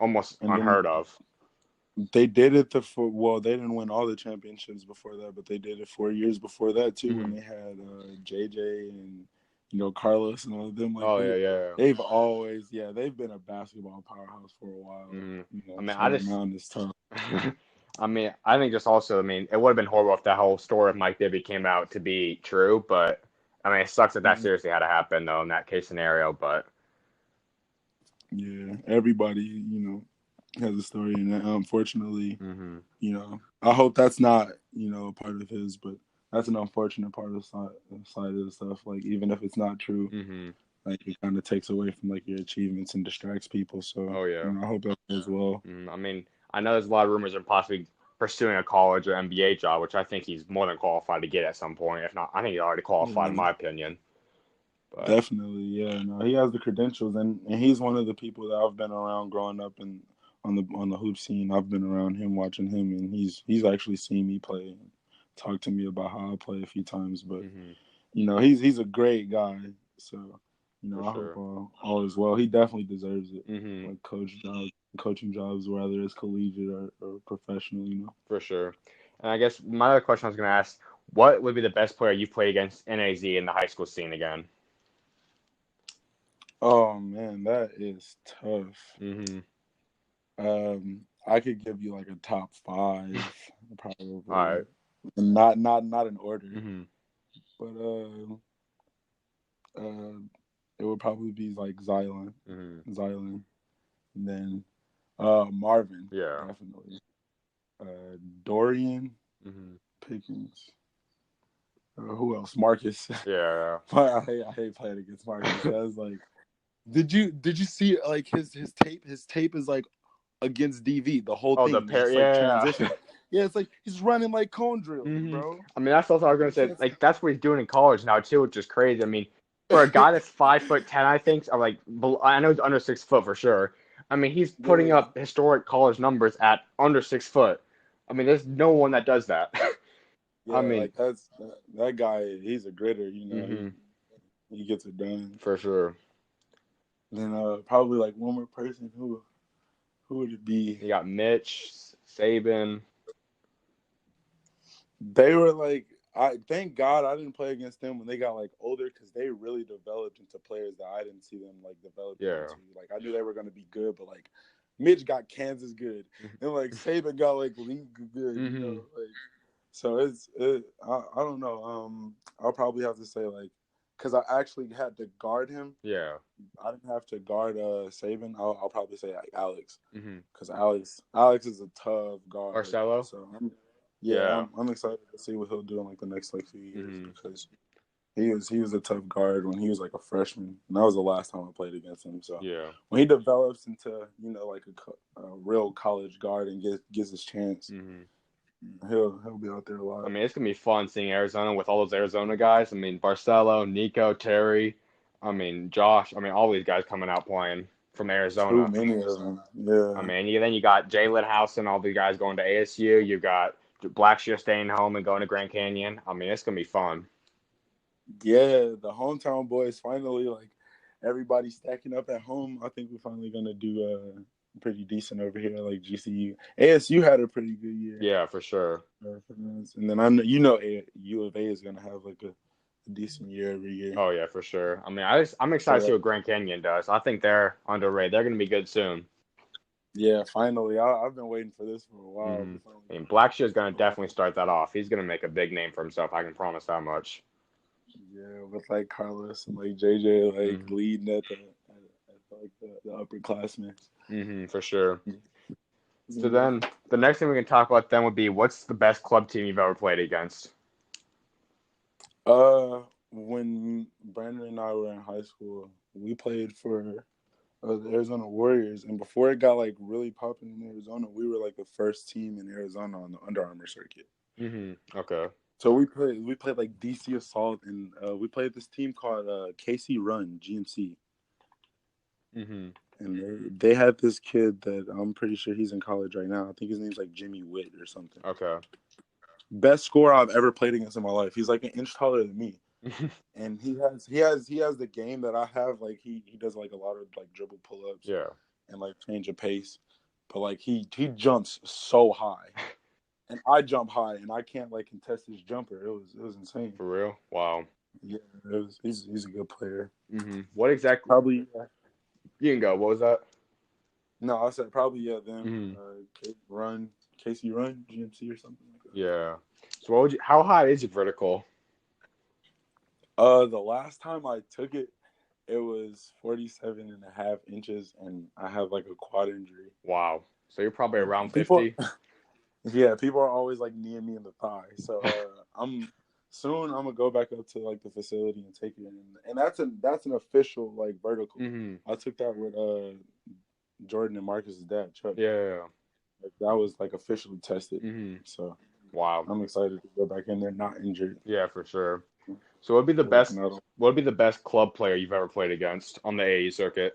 almost And then unheard of. they did it well, they didn't win all the championships before that, but they did it 4 years before that too, when Hmm. they had JJ and Carlos and all of them. Like Oh yeah, yeah. they've always, yeah, they've been a basketball powerhouse for a while. Hmm. I mean, I Shutting just, down is tough. I mean, I think just also, I mean, it would have been horrible if that whole story of Mike Bibby came out to be true, but I mean, it sucks that that Mhm. seriously had to happen though in that case scenario, but. Yeah, everybody, has a story, and unfortunately, Hmm. I hope that's not, a part of his, but that's an unfortunate part of the side of the stuff. Like, even if it's not true, Hmm. like it kind of takes away from like your achievements and distracts people. So, Oh yeah. I hope that goes well. I mean, I know there's a lot of rumors of possibly pursuing a college or NBA job, which I think he's more than qualified to get at some point. If not, I think he's already qualified, in Yeah, my opinion. But definitely. Yeah, no, he has the credentials, and he's one of the people that I've been around growing up and on the hoop scene. I've been around him, watching him, and he's actually seen me play and talked to me about how I play a few times. But hmm he's a great guy. So, for I hope sure. all is well. He definitely deserves it. hmm Like coaching jobs, whether it's collegiate or professional. For sure. And I guess my other question I was going to ask, what would be the best player you've played against NAZ in the high school scene again? Oh man, that is tough. Hmm. I could give you like a top five, All probably. right. Not in order, Hmm. but uh, it would probably be like Hmm. Xylan, and then Marvin, Yeah. definitely. Dorian Hmm. Pickens. Who else? Marcus. Yeah. I hate playing against Marcus. That's like, did you see like his tape? His tape is like against DV. The whole Oh, the thing is pair. just like Yeah. transition. Yeah, it's like he's running like cone drills, Hmm. bro. I mean, that's also what I was gonna You say. can't. Like, that's what he's doing in college now too, which is crazy. I mean, for a guy that's 5'10", I think, or like, I know he's under 6 foot for sure. I mean, he's putting Yeah, up historic college numbers at under 6 foot. I mean, there's no one that does that. I yeah, mean, like that guy. He's a gritter. hmm He gets it done. for sure. Then probably like one more person. Who would it be? You got Mitch, Saban. They were like, I thank God I didn't play against them when they got like older because they really developed into players that I didn't see them like developing Yeah. into. Like I knew they were gonna be good, but like Mitch got Kansas good, and like Saban got like league good. Hmm. Like so I don't know. I'll probably have to say like because I actually had to guard him. Yeah. I didn't have to guard Saban. I'll probably say like Alex hmm because Alex is a tough guard. Marcelo. So Yeah. I'm excited to see what he'll do in like the next like few years hmm because he was a tough guard when he was like a freshman, and that was the last time I played against him. So Yeah. when he develops into like a real college guard and gets his chance, hmm he'll be out there a I lot. mean, it's gonna be fun seeing Arizona with all those Arizona guys. I mean, Barcelo, Nico, Terry. I mean, Josh. I mean, all these guys coming out playing from Too Arizona. many of them. I Yeah. mean, then you got Jalen House and all the guys going to ASU. You got Blackshear staying home and going to Grand Canyon. I mean, it's gonna be fun. Yeah, the hometown boys finally like everybody stacking up at home. I think we're finally gonna do pretty decent over here. Like GCU, ASU had a pretty good year, Yeah, for sure. and then U of A is gonna have like a decent year every year. Oh yeah, for sure. I mean, I'm excited to see So what Grand Canyon does. I think they're underrated. They're gonna be good soon. yeah, finally, I've been waiting for this for a while. hmm We're finally I mean, Blackshear is gonna gonna have definitely start that off. He's gonna make a big name for himself. I can promise that much. yeah with like Carlos and like JJ like hmm leading at like the upperclassmen. For sure. It's So gonna be then the next thing we can talk about then would be what's the best club team you've ever played against? when Brandon and I were in high school, we played for the Arizona Warriors, and before it got like really popping in Arizona, we were like the first team in Arizona on the Under Armour circuit. Okay. So we played like DC Assault, and we played this team called KC Run GMC, hmm and they had this kid that I'm pretty sure he's in college right now. I think his name's like Jimmy Witt or something. Okay. Best scorer I've ever played against in my life. He's like an inch taller than me. And he has the game that I have. Like he does like a lot of like dribble pull ups Yeah. and like change of pace, but like he jumps so high, and I jump high, and I can't like contest his jumper. It was insane. For real? Wow. Yeah, he's a good player. What exactly? Probably You can go. What was that? no, I said probably them. hmm Casey Run GMC or something like that. Yeah. So what would How high is your vertical? The last time I took it, It was 47.5 inches, and I have like a quad injury. Wow. So you're probably Like around people, 50? yeah, people are always like kneeing me in the thigh. So I'm gonna go back up to like the facility and take it in, and that's an official like vertical. Mm-hmm. I took that with Jordan and Marcus's dad, Chuck. Yeah. Like, that was like officially tested. Mm-hmm. So Wow. I'm excited to go back in there not injured. Yeah, for sure. So what would be the Working best out what would be the best club player you've ever played against on the AAU circuit?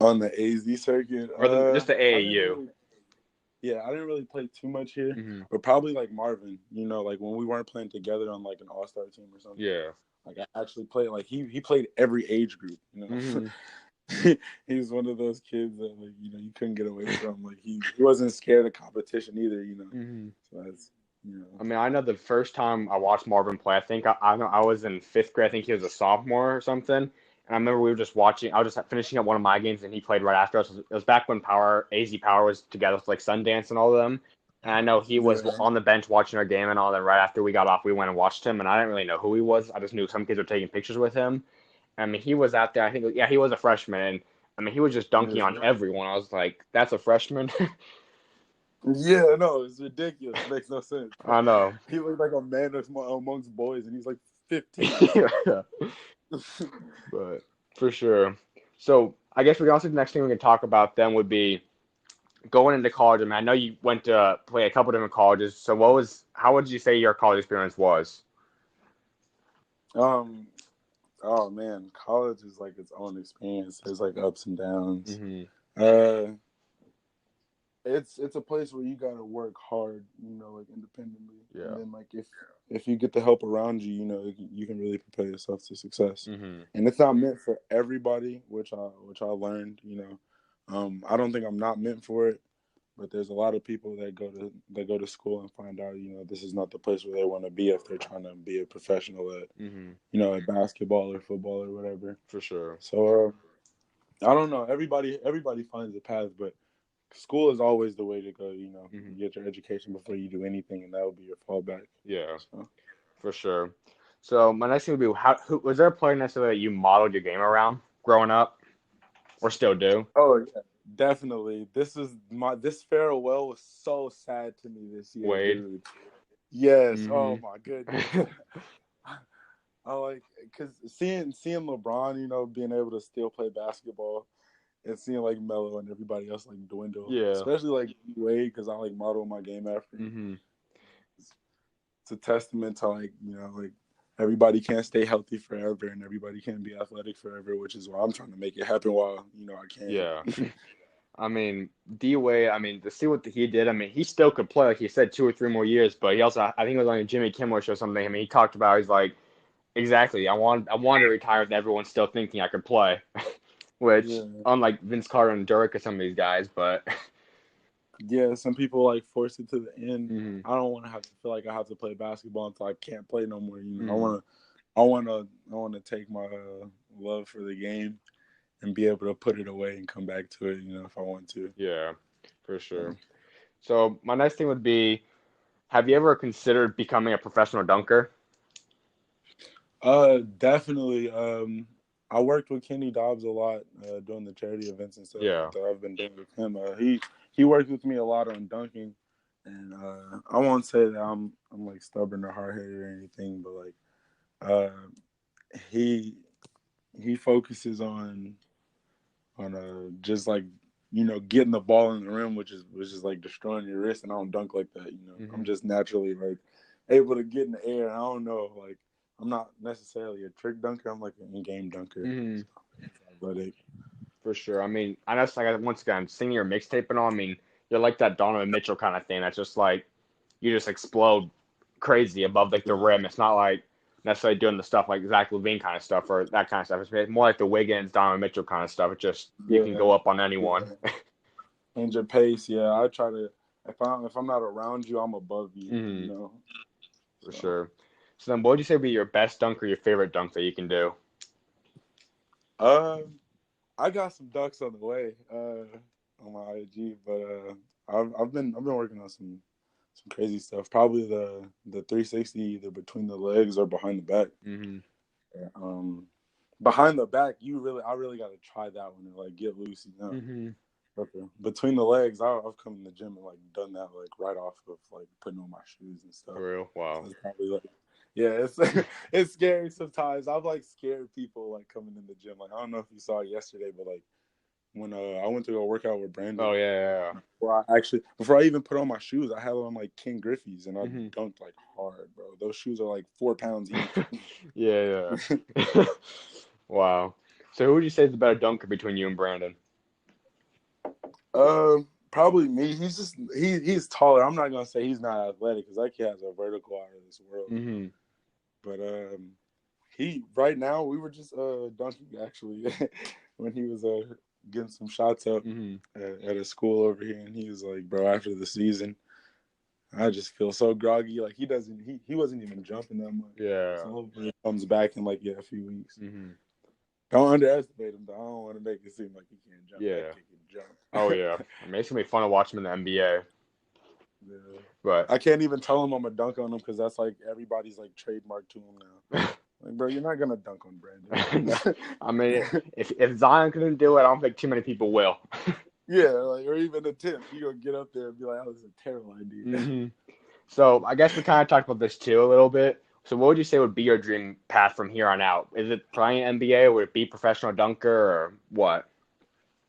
on the AZ circuit. Or just the I didn't AAU? really, yeah, I didn't really play too much here, Mm-hmm. but probably like Marvin. Like when we weren't playing together on like an all-star team or something. Yeah. Like I actually played like he played every age group. Mm-hmm. He was one of those kids that like you couldn't get away from. Like he wasn't scared of competition either. Mm-hmm. So that's you know I mean, I know the first time I watched Marvin play, I know I was in fifth grade. I think he was a sophomore or something. And I remember we were just watching. I was just finishing up one of my games, and he played right after us. It was back when AZ Power was together with like Sundance and all of them. And I know he was yeah on the bench watching our game and all. Then right after we got off, we went and watched him. And I didn't really know who he was. I just knew some kids were taking pictures with him. I mean, he was out there. I think, yeah, he was a freshman. And I mean, he was just dunking on yeah everyone. I was like, that's a freshman. yeah no it's ridiculous. It makes no sense. I know. He looked like a man amongst boys, and he's like 15. Yeah. But for sure. So I guess we also the next thing we can talk about then would be going into college. I mean, I know you went to play a couple different colleges. So how would you say your college experience was? um oh man, college is like its own experience. There's like ups and downs. Hmm. uh it's a place where you gotta work hard, like independently, and Yeah. then like if you get the help around you, you can really prepare yourself to success. Hmm. And it's not meant for everybody, which I learned. I don't think I'm not meant for it, but there's a lot of people that go to school and find out, this is not the place where they want to be if they're trying to be a professional at Hmm. at basketball or football or whatever. For sure. So I don't know. Everybody finds a path, but school is always the way to go. Hmm. You get your education before you do anything, and that will be your fallback. Yeah, So, for sure. So my next thing would be was there a player necessarily that you modeled your game around growing up or still do? oh yeah, definitely. This farewell was so sad to me this year, Wade. dude. Yes. Oh Hmm. my goodness. I like because seeing LeBron, being able to still play basketball, and seeing like Melo and everybody else like dwindle, Yeah. especially like Wade, because I like model my game after him. Hmm. It's a testament to like like everybody can't stay healthy forever, and everybody can't be athletic forever, which is why I'm trying to make it happen while I Yeah. can. I mean, D Wade, I mean, to see what he did, I mean, he still could play, like he said, 2 or 3 more years, but he also, I think it was on a Jimmy Kimmel show or something. I mean, he talked about, he's like, exactly, I wanted to retire with everyone still thinking I could play, which, Yeah, unlike Vince Carter and Dirk or some of these guys, but, yeah. Some people like force it to the end. hmm. I don't want to have to feel like I have to play basketball until I can't play no more. I Hmm. want to, I want to take my love for the game and be able to put it away and come back to it. If I want to. Yeah, for So, sure. So, my next thing would be, have you ever considered becoming a professional dunker? definitely. I worked with Kenny Dobbs a lot doing the charity events and stuff Yeah. that I've been doing with him. He worked with me a lot on dunking, and I won't say that I'm like stubborn or hard headed or anything, but like he he focuses on just like getting the ball in the rim, which is like destroying your wrist, and I don't dunk like that. I'm Hmm. just naturally like able to get in the air. I don't know, like I'm not necessarily a trick dunker. I'm like an in-game dunker. Hmm. So, athletic. For sure. I mean, I know it's like once again, seeing your mixtape and all. I mean, you're like that Donovan Mitchell kind of thing. That's just like you just explode crazy above like the rim. It's not like necessarily doing the stuff like Zach LaVine kind of stuff or that kind of stuff. It's more like the Wiggins, Donovan Mitchell kind of stuff. It's just you can Yeah, go up on anyone. yeah. And your pace. Yeah, I try to. If I'm not around you, I'm above you. Hmm. For So. sure. So then, what would you say would be your best dunk or your favorite dunk that you can do? Uh, I got some ducks on the way on my IG, but I've been working on some crazy stuff. Probably the 360 either between the legs or behind the back. Hmm. Um, behind the back, I really got to try that one and like get loose, you know. Mm-hmm. But between the legs, I've come in the gym and like done that like right off of like putting on my shoes and stuff. For real? Wow. So it's probably like, yeah, it's it's scary sometimes. I've like scared people like coming in the gym. Like I don't know if you saw it yesterday, but like when I went to go work out with Oh Brandon, yeah. before I even put on my shoes, I had on like King Griffey's and I Mm-hmm. dunked like hard, bro. Those shoes are like 4 pounds each. Yeah, yeah. Wow. So who would you say is the better dunker between you and Brandon? Probably me. He's taller. I'm not gonna say he's not athletic because that kid has a vertical out of this world. Mm-hmm. But he right now we were just dunking actually when he was getting some shots up Mm-hmm. at a school over here, and he was like, "Bro, after the season, I just feel so groggy. Like he wasn't even jumping that much. Yeah. So hopefully it comes back in like a few weeks. Mm-hmm. Don't underestimate him though. I don't want to make it seem like he can't jump. That Yeah. kid can Oh jump. yeah. I mean, it's gonna be fun to watch him in the NBA. Yeah. But I can't even tell him I'm a dunk on him because that's like everybody's like trademark to him now. Like, bro, you're not gonna dunk on Brandon. I mean, if Zion couldn't do it, I don't think too many people will. Yeah, like or even attempt. You gonna get up there and be like, "Oh, this is a terrible idea." Mm-hmm. So I guess we kind of talked about this too a little bit. So what would you say would be your dream path from here on out? Is it playing NBA? Would it be professional dunker or what?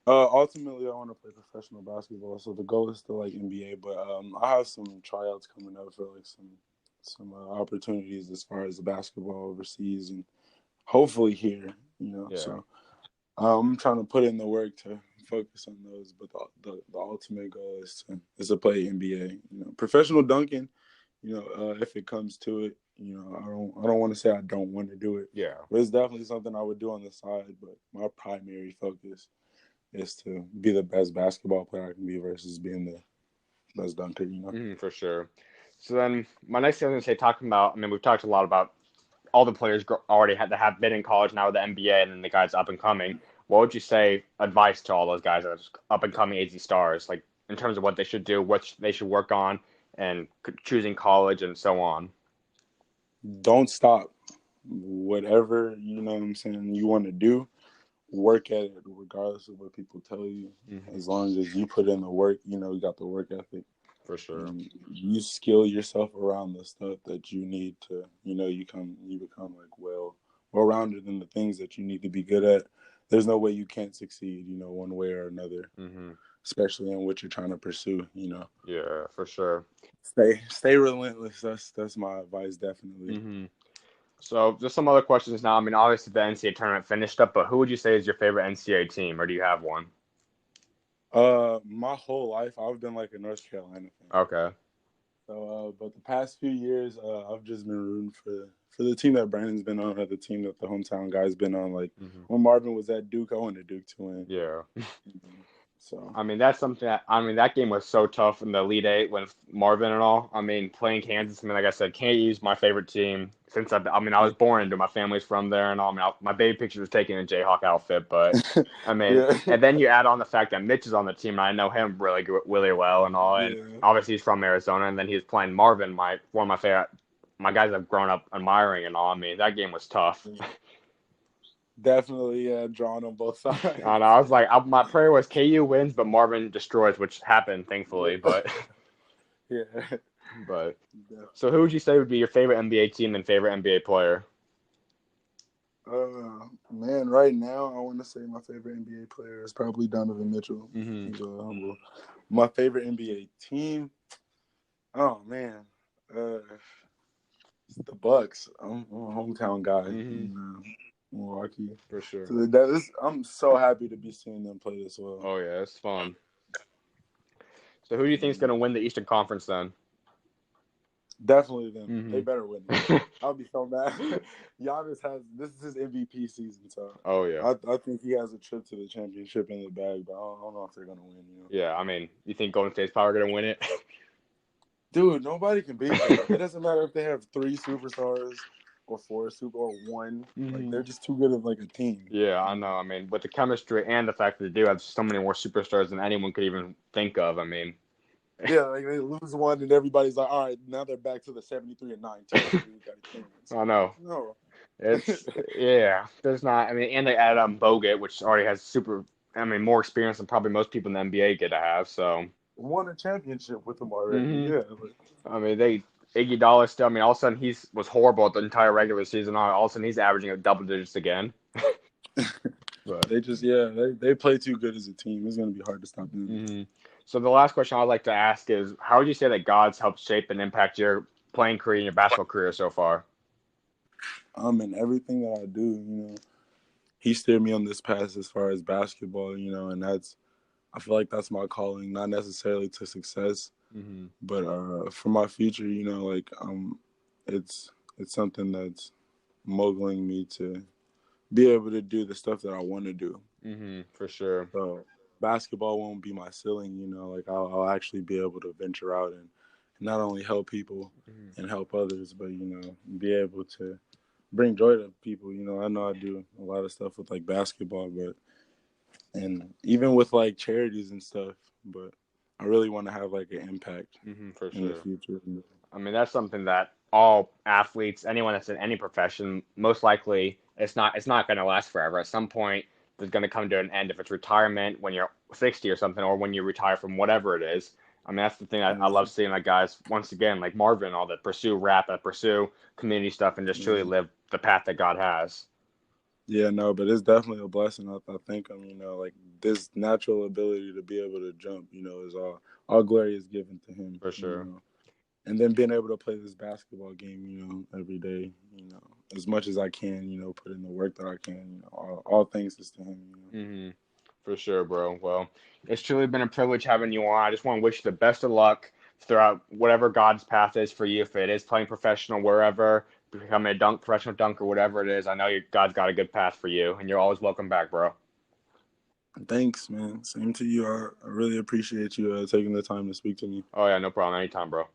Ultimately, I want to play professional basketball, so the goal is to like NBA. But I have some tryouts coming up for like some opportunities as far as the basketball overseas and hopefully here. You know, Yeah. so I'm trying to put in the work to focus on those. But the ultimate goal is to play NBA. You know, professional dunking. You know, if it comes to it, you know, I don't want to say I don't want to do it, Yeah. but it's definitely something I would do on the side. But my primary focus is to be the best basketball player I can be versus being the best dunker. You know. For sure. So then my next thing I was going to say, talking about, I mean, we've talked a lot about all the players already had to have been in college now with the NBA and then the guys up and coming. What would you say advice to all those guys that are just up and coming AZ stars, like in terms of what they should do, what they should work on, and choosing college and so on? Don't stop. Whatever you know, what I'm saying you want to do, work at it regardless of what people tell you. Mm-hmm. As long as you put in the work, you know you got the work ethic. For sure. And you skill yourself around the stuff that you need to, you know, you become like well rounded in the things that you need to be good at. There's no way you can't succeed, you know, one way or another, Mm-hmm. especially in what you're trying to pursue, you know. Yeah, for sure. Stay relentless. That's my advice definitely. Mm-hmm. So just some other questions now. I mean, obviously the NCAA tournament finished up, but who would you say is your favorite NCAA team, or do you have one? My whole life I've been like a North Carolina fan. Okay. So, but the past few years, I've just been rooting for the team that Brandon's been on, or the team that the hometown guy's been on. Like Mm-hmm. when Marvin was at Duke, I wanted Duke to win. Yeah. So I mean, that's something that, I mean, that game was so tough in the Elite Eight with Marvin and all. I mean, playing Kansas, I mean, like I said, can't use my favorite team since I mean, I was born into it. My family's from there and all. I mean, my baby picture was taken in a Jayhawk outfit, but I mean, yeah, and then you add on the fact that Mitch is on the team and I know him really well and all. And yeah, obviously he's from Arizona and then he was playing Marvin, one of my favorite, my guys I've grown up admiring and all. I mean, that game was tough. definitely, yeah, drawn on both And sides. I was like, my prayer was KU wins, but Marvin destroys, which happened, thankfully. yeah, But, yeah. but so who would you say would be your favorite NBA team and favorite NBA player? Man, right now I want to say my favorite NBA player is probably Donovan Mitchell. Mm-hmm. He's humble. My favorite NBA team. Oh man, uh, it's the Bucks. I'm a hometown guy Mm-hmm. in Milwaukee. For sure. So I'm so happy to be seeing them play this well. Oh yeah, it's fun. So who do you think is going to win the Eastern Conference then? Definitely them. They Mm-hmm. better win it. I'll be so mad. Giannis this is his MVP season, so Oh yeah. I think he has a trip to the championship in the bag, but I don't know if they're gonna win. You know, Yeah, I mean, you think Golden State's probably going to win it? dude, nobody can beat them. It doesn't matter if they have 3 superstars or 4 or one. Like Mm-hmm. they're just too good of like a team. Yeah, I You know. know? I mean, with the chemistry and the fact that they do have so many more superstars than anyone could even think of. I mean, Yeah, like they lose one and everybody's like, all right, now they're back to the 73-9 team. I know. No. It's yeah. There's not. I mean, and they add Bogut, which already has more experience than probably most people in the NBA get to have. So, Won a championship with them already. hmm Yeah, I mean, they Iggy still. I mean, all of a sudden was horrible the entire regular season. All of a sudden he's averaging double digits again. But they just they play too good as a team. It's gonna be hard to stop them. hmm so the last question I'd like to ask is, how would you say that God's helped shape and impact your playing career and your basketball career so far? And everything that I do, he steered me on this path as far as basketball, and I feel like that's my calling, not necessarily to success, Hmm but for my future, like it's something that's mogling me to be able to do the stuff that I want to do. For sure. So basketball won't be my ceiling, like I'll actually be able to venture out and not only help people hmm and help others, but be able to bring joy to people. I know I do a lot of stuff with like basketball, but and even with like charities and stuff, but I really want to have like an impact For in the sure. future. I mean, that's something that all athletes, anyone that's in any profession, most likely it's not going to last forever. At some point, there's going to come to an end. If it's retirement when you're 60 or something, or when you retire from whatever it is. I mean, that's the thing I Yeah, love seeing, like guys once again, like Marvin, and all that pursue rap, that pursue community stuff, and just truly yeah, live the path that God has. yeah. No, but it's definitely a blessing. I think like this natural ability to be able to jump, is all glory is given to him. For sure. And then being able to play this basketball game, every day, as much as I can, put in the work that I can, all thanks is to him. hmm For sure, bro. Well, it's truly been a privilege having you on. I just want to wish you the best of luck throughout whatever God's path is for you. If it is playing professional, wherever, becoming a professional dunker, whatever it is, I know God's got a good path for you, and you're always welcome back, bro. Thanks, man. Same to you. I really appreciate you taking the time to speak to me. Oh yeah, no problem. Anytime, bro.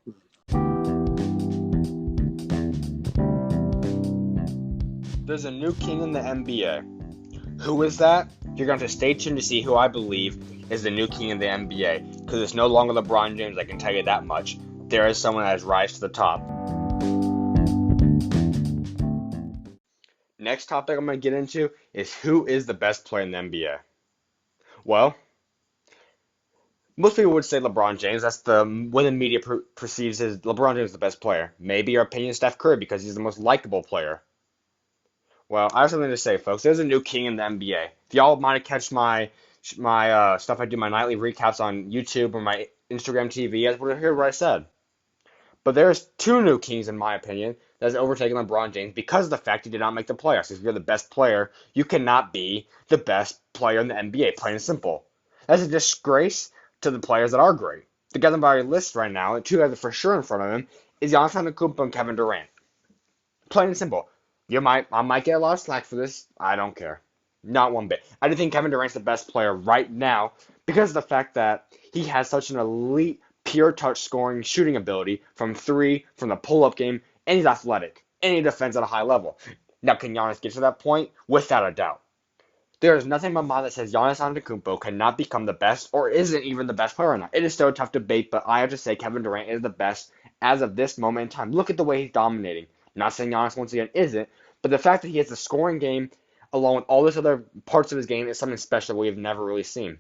There's a new king in the NBA. Who is that? You're going to have to stay tuned to see who I believe is the new king in the NBA. Because it's no longer LeBron James, I can tell you that much. There is someone that has rise to the top. Next topic I'm going to get into is who is the best player in the NBA. Well, most people would say LeBron James. That's when the media perceives as LeBron James the best player. Maybe your opinion is Steph Curry because he's the most likable player. Well, I have something to say, folks. There's a new king in the NBA. If y'all might have catch my stuff, I do my nightly recaps on YouTube or my Instagram TV, you guys would have heard what I said. But there's two new kings, in my opinion, that's overtaken LeBron James because of the fact he did not make the playoffs. If you're the best player, you cannot be the best player in the NBA, plain and simple. That's a disgrace to the players that are great. The guys on our list right now, the two guys for sure in front of him, is Giannis Antetokounmpo and Kevin Durant. Plain and simple. I might get a lot of slack for this. I don't care. Not one bit. I do think Kevin Durant's the best player right now because of the fact that he has such an elite pure touch scoring shooting ability from three, from the pull up game, and he's athletic. And he defends at a high level. Now, can Giannis get to that point? Without a doubt. There is nothing in my mind that says Giannis Antetokounmpo cannot become the best or isn't even the best player or not. It is still a tough debate, but I have to say Kevin Durant is the best as of this moment in time. Look at the way he's dominating. I'm not saying Giannis once again isn't, but the fact that he has the scoring game along with all these other parts of his game is something special we have never really seen.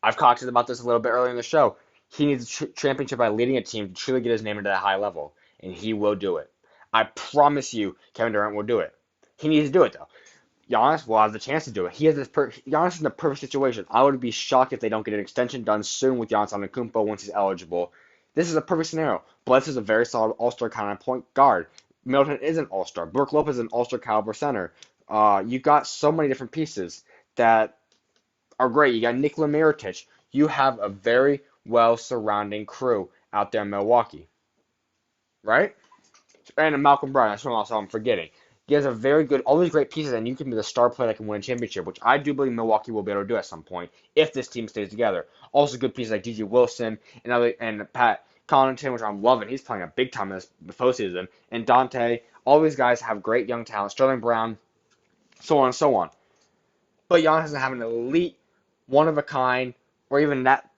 I've talked about this a little bit earlier in the show. He needs a championship by leading a team to truly get his name into that high level, and he will do it. I promise you, Kevin Durant will do it. He needs to do it though. Giannis will have the chance to do it. Giannis is in the perfect situation. I would be shocked if they don't get an extension done soon with Giannis Antetokounmpo once he's eligible. This is a perfect scenario. Bledsoe is a very solid All-Star kind of point guard. Middleton is an All-Star. Brook Lopez is an All-Star caliber center. You've got so many different pieces that are great. You got Nikola Mirotic. You have a very well surrounding crew out there in Milwaukee, right? And Malcolm Brogdon. That's what else I'm forgetting. He has a very good, all these great pieces, and you can be the star player that can win a championship, which I do believe Milwaukee will be able to do at some point if this team stays together. Also, good pieces like DJ Wilson and Pat Connaughton, which I'm loving. He's playing a big time in this postseason. And Dante. All these guys have great young talent. Sterling Brown, so on and so on. But Giannis doesn't have an elite, one of a kind, or even that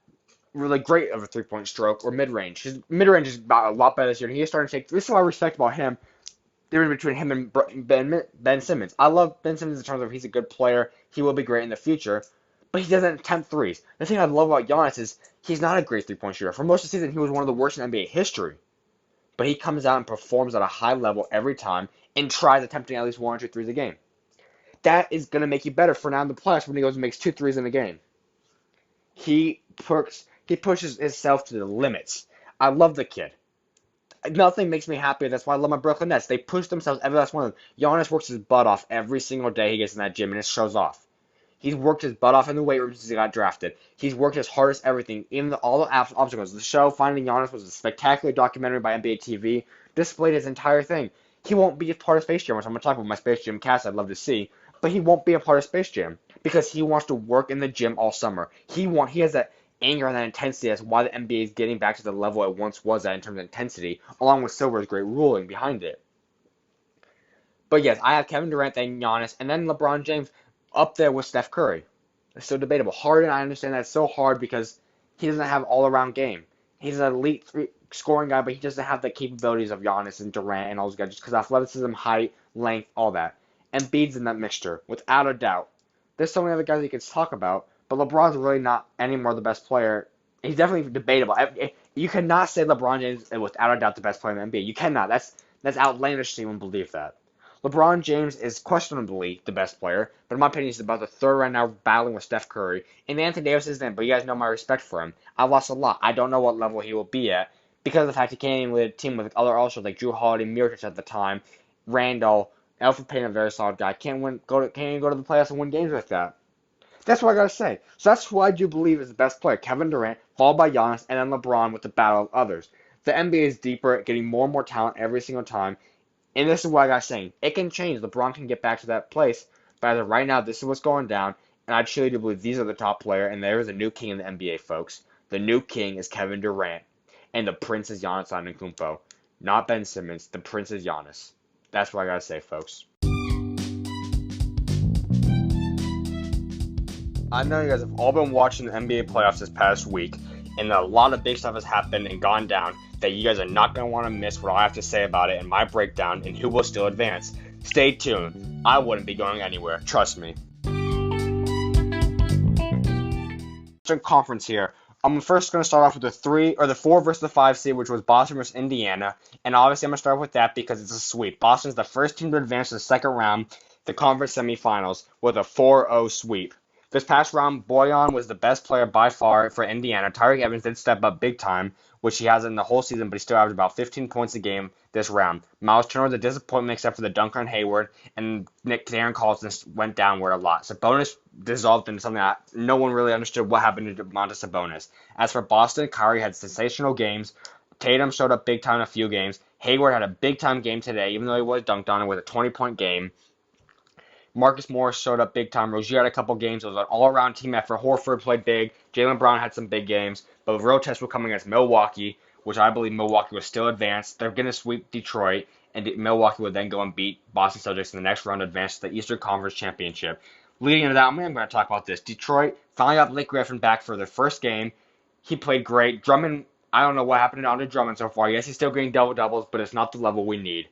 really great of a 3-point stroke or mid range. His mid range is about a lot better this year. And he is starting to take. This is what I respect about him. difference between him and Ben Simmons. I love Ben Simmons in terms of he's a good player. He will be great in the future, but he doesn't attempt threes. The thing I love about Giannis is he's not a great three-point shooter. For most of the season, he was one of the worst in NBA history. But he comes out and performs at a high level every time and tries attempting at least one or two threes a game. That is going to make you better for now in the playoffs when he goes and makes two threes in a game. He pushes himself to the limits. I love the kid. Nothing makes me happier. That's why I love my Brooklyn Nets. They push themselves every last one of them. Giannis works his butt off every single day he gets in that gym, and it shows off. He's worked his butt off in the weight room since he got drafted. He's worked his hardest everything, even all the obstacles. The show Finding Giannis was a spectacular documentary by NBA TV. Displayed his entire thing. He won't be a part of Space Jam, which I'm going to talk about my Space Jam cast I'd love to see, but he won't be a part of Space Jam because he wants to work in the gym all summer. He has that anger and that intensity. That's why the NBA is getting back to the level it once was at in terms of intensity, along with Silver's great ruling behind it. But yes, I have Kevin Durant, then Giannis, and then LeBron James up there with Steph Curry. It's so debatable. Harden, I understand that's so hard because he doesn't have all-around game. He's an elite scoring guy, but he doesn't have the capabilities of Giannis and Durant and all those guys just because athleticism, height, length, all that. And Embiid's in that mixture, without a doubt. There's so many other guys you could talk about, but LeBron's really not anymore the best player. He's definitely debatable. You cannot say LeBron James is without a doubt the best player in the NBA. You cannot. That's outlandish to even believe that. LeBron James is questionably the best player, but in my opinion, he's about the third right now, battling with Steph Curry. And Anthony Davis is in, but you guys know my respect for him. I've lost a lot. I don't know what level he will be at because of the fact he can't even lead a team with other all-stars like Drew Holiday, Mirotic at the time, Randall, Alfred Payne, a very solid guy. Can't even go to the playoffs and win games with that. That's what I gotta say. So that's who I do believe is the best player: Kevin Durant, followed by Giannis, and then LeBron with the battle of others. The NBA is deeper, getting more and more talent every single time. And this is what I got saying. It can change. LeBron can get back to that place. But as of right now, this is what's going down. And I truly do believe these are the top player. And there is a new king in the NBA, folks. The new king is Kevin Durant. And the prince is Giannis Antetokounmpo. Not Ben Simmons. The prince is Giannis. That's what I got to say, folks. I know you guys have all been watching the NBA playoffs this past week. And a lot of big stuff has happened and gone down that you guys are not going to want to miss what I have to say about it and my breakdown and who will still advance. Stay tuned. I wouldn't be going anywhere. Trust me. Conference here. I'm first going to start off with the 4 versus the 5 seed, which was Boston versus Indiana. And obviously, I'm going to start with that because it's a sweep. Boston's the first team to advance to the second round, the conference semifinals, with a 4-0 sweep. This past round, Boyan was the best player by far for Indiana. Tyreek Evans did step up big time, which he hasn't in the whole season, but he still averaged about 15 points a game this round. Miles Turner was a disappointment except for the dunk on Hayward, and Darren Collison went downward a lot. Sabonis dissolved into something that no one really understood what happened to Domantas Sabonis. As for Boston, Kyrie had sensational games. Tatum showed up big time in a few games. Hayward had a big time game today, even though he was dunked on with a 20-point game. Marcus Morris showed up big time. Rozier had a couple games. It was an all-around team effort. Horford played big. Jaylen Brown had some big games. But the real test will come against Milwaukee, which I believe Milwaukee was still advanced. They're going to sweep Detroit, and Milwaukee would then go and beat Boston Celtics in the next round to advance to the Eastern Conference Championship. Leading into that, I'm going to talk about this. Detroit finally got Blake Griffin back for their first game. He played great. Drummond, I don't know what happened to Andre Drummond so far. Yes, he's still getting double-doubles, but it's not the level we need.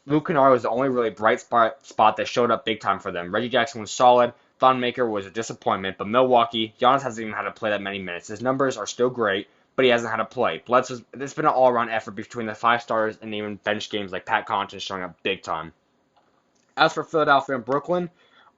Luke Kennard was the only really bright spot that showed up big time for them. Reggie Jackson was solid. Thon Maker was a disappointment. But Milwaukee, Giannis hasn't even had to play that many minutes. His numbers are still great, but he hasn't had to play. It's been an all-around effort between the 5 stars and even bench games like Pat Connaughton showing up big time. As for Philadelphia and Brooklyn,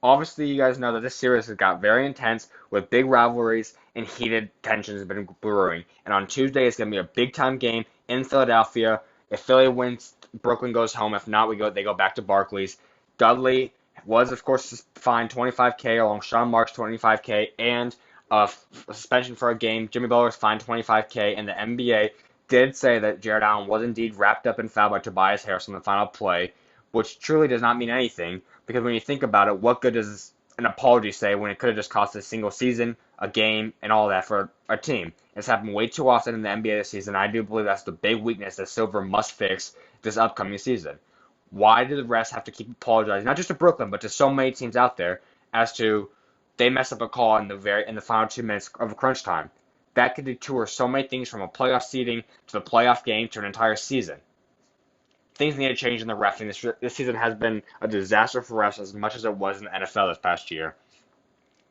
obviously you guys know that this series has got very intense with big rivalries and heated tensions have been brewing. And on Tuesday, it's going to be a big-time game in Philadelphia. If Philly wins, Brooklyn goes home. If not, they go back to Barclays. Dudley was, of course, fined $25K along Sean Marks $25K and a suspension for a game. Jimmy Butler was fined $25K, and the NBA did say that Jared Allen was indeed wrapped up in foul by Tobias Harris on the final play, which truly does not mean anything because when you think about it, what good does an apology say when it could have just cost a single season, a game, and all that for a team? It's happened way too often in the NBA this season. I do believe that's the big weakness that Silver must fix this upcoming season. Why do the refs have to keep apologizing, not just to Brooklyn, but to so many teams out there, as to they mess up a call in the final 2 minutes of crunch time? That could detour so many things from a playoff seeding to the playoff game to an entire season. things need to change in the refing. This season has been a disaster for refs as much as it was in the NFL this past year.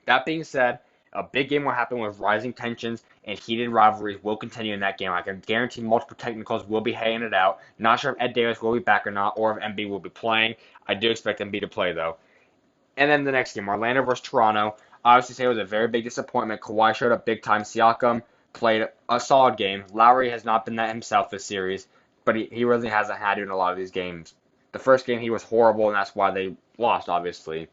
That being said, a big game will happen with rising tensions and heated rivalries will continue in that game. I can guarantee multiple technicals will be handed out. Not sure if Ed Davis will be back or not, or if MB will be playing. I do expect MB to play though. And then the next game, Orlando versus Toronto. Obviously, say it was a very big disappointment. Kawhi showed up big time. Siakam played a solid game. Lowry has not been that himself this series, but he really hasn't had it in a lot of these games. The first game he was horrible, and that's why they lost, obviously.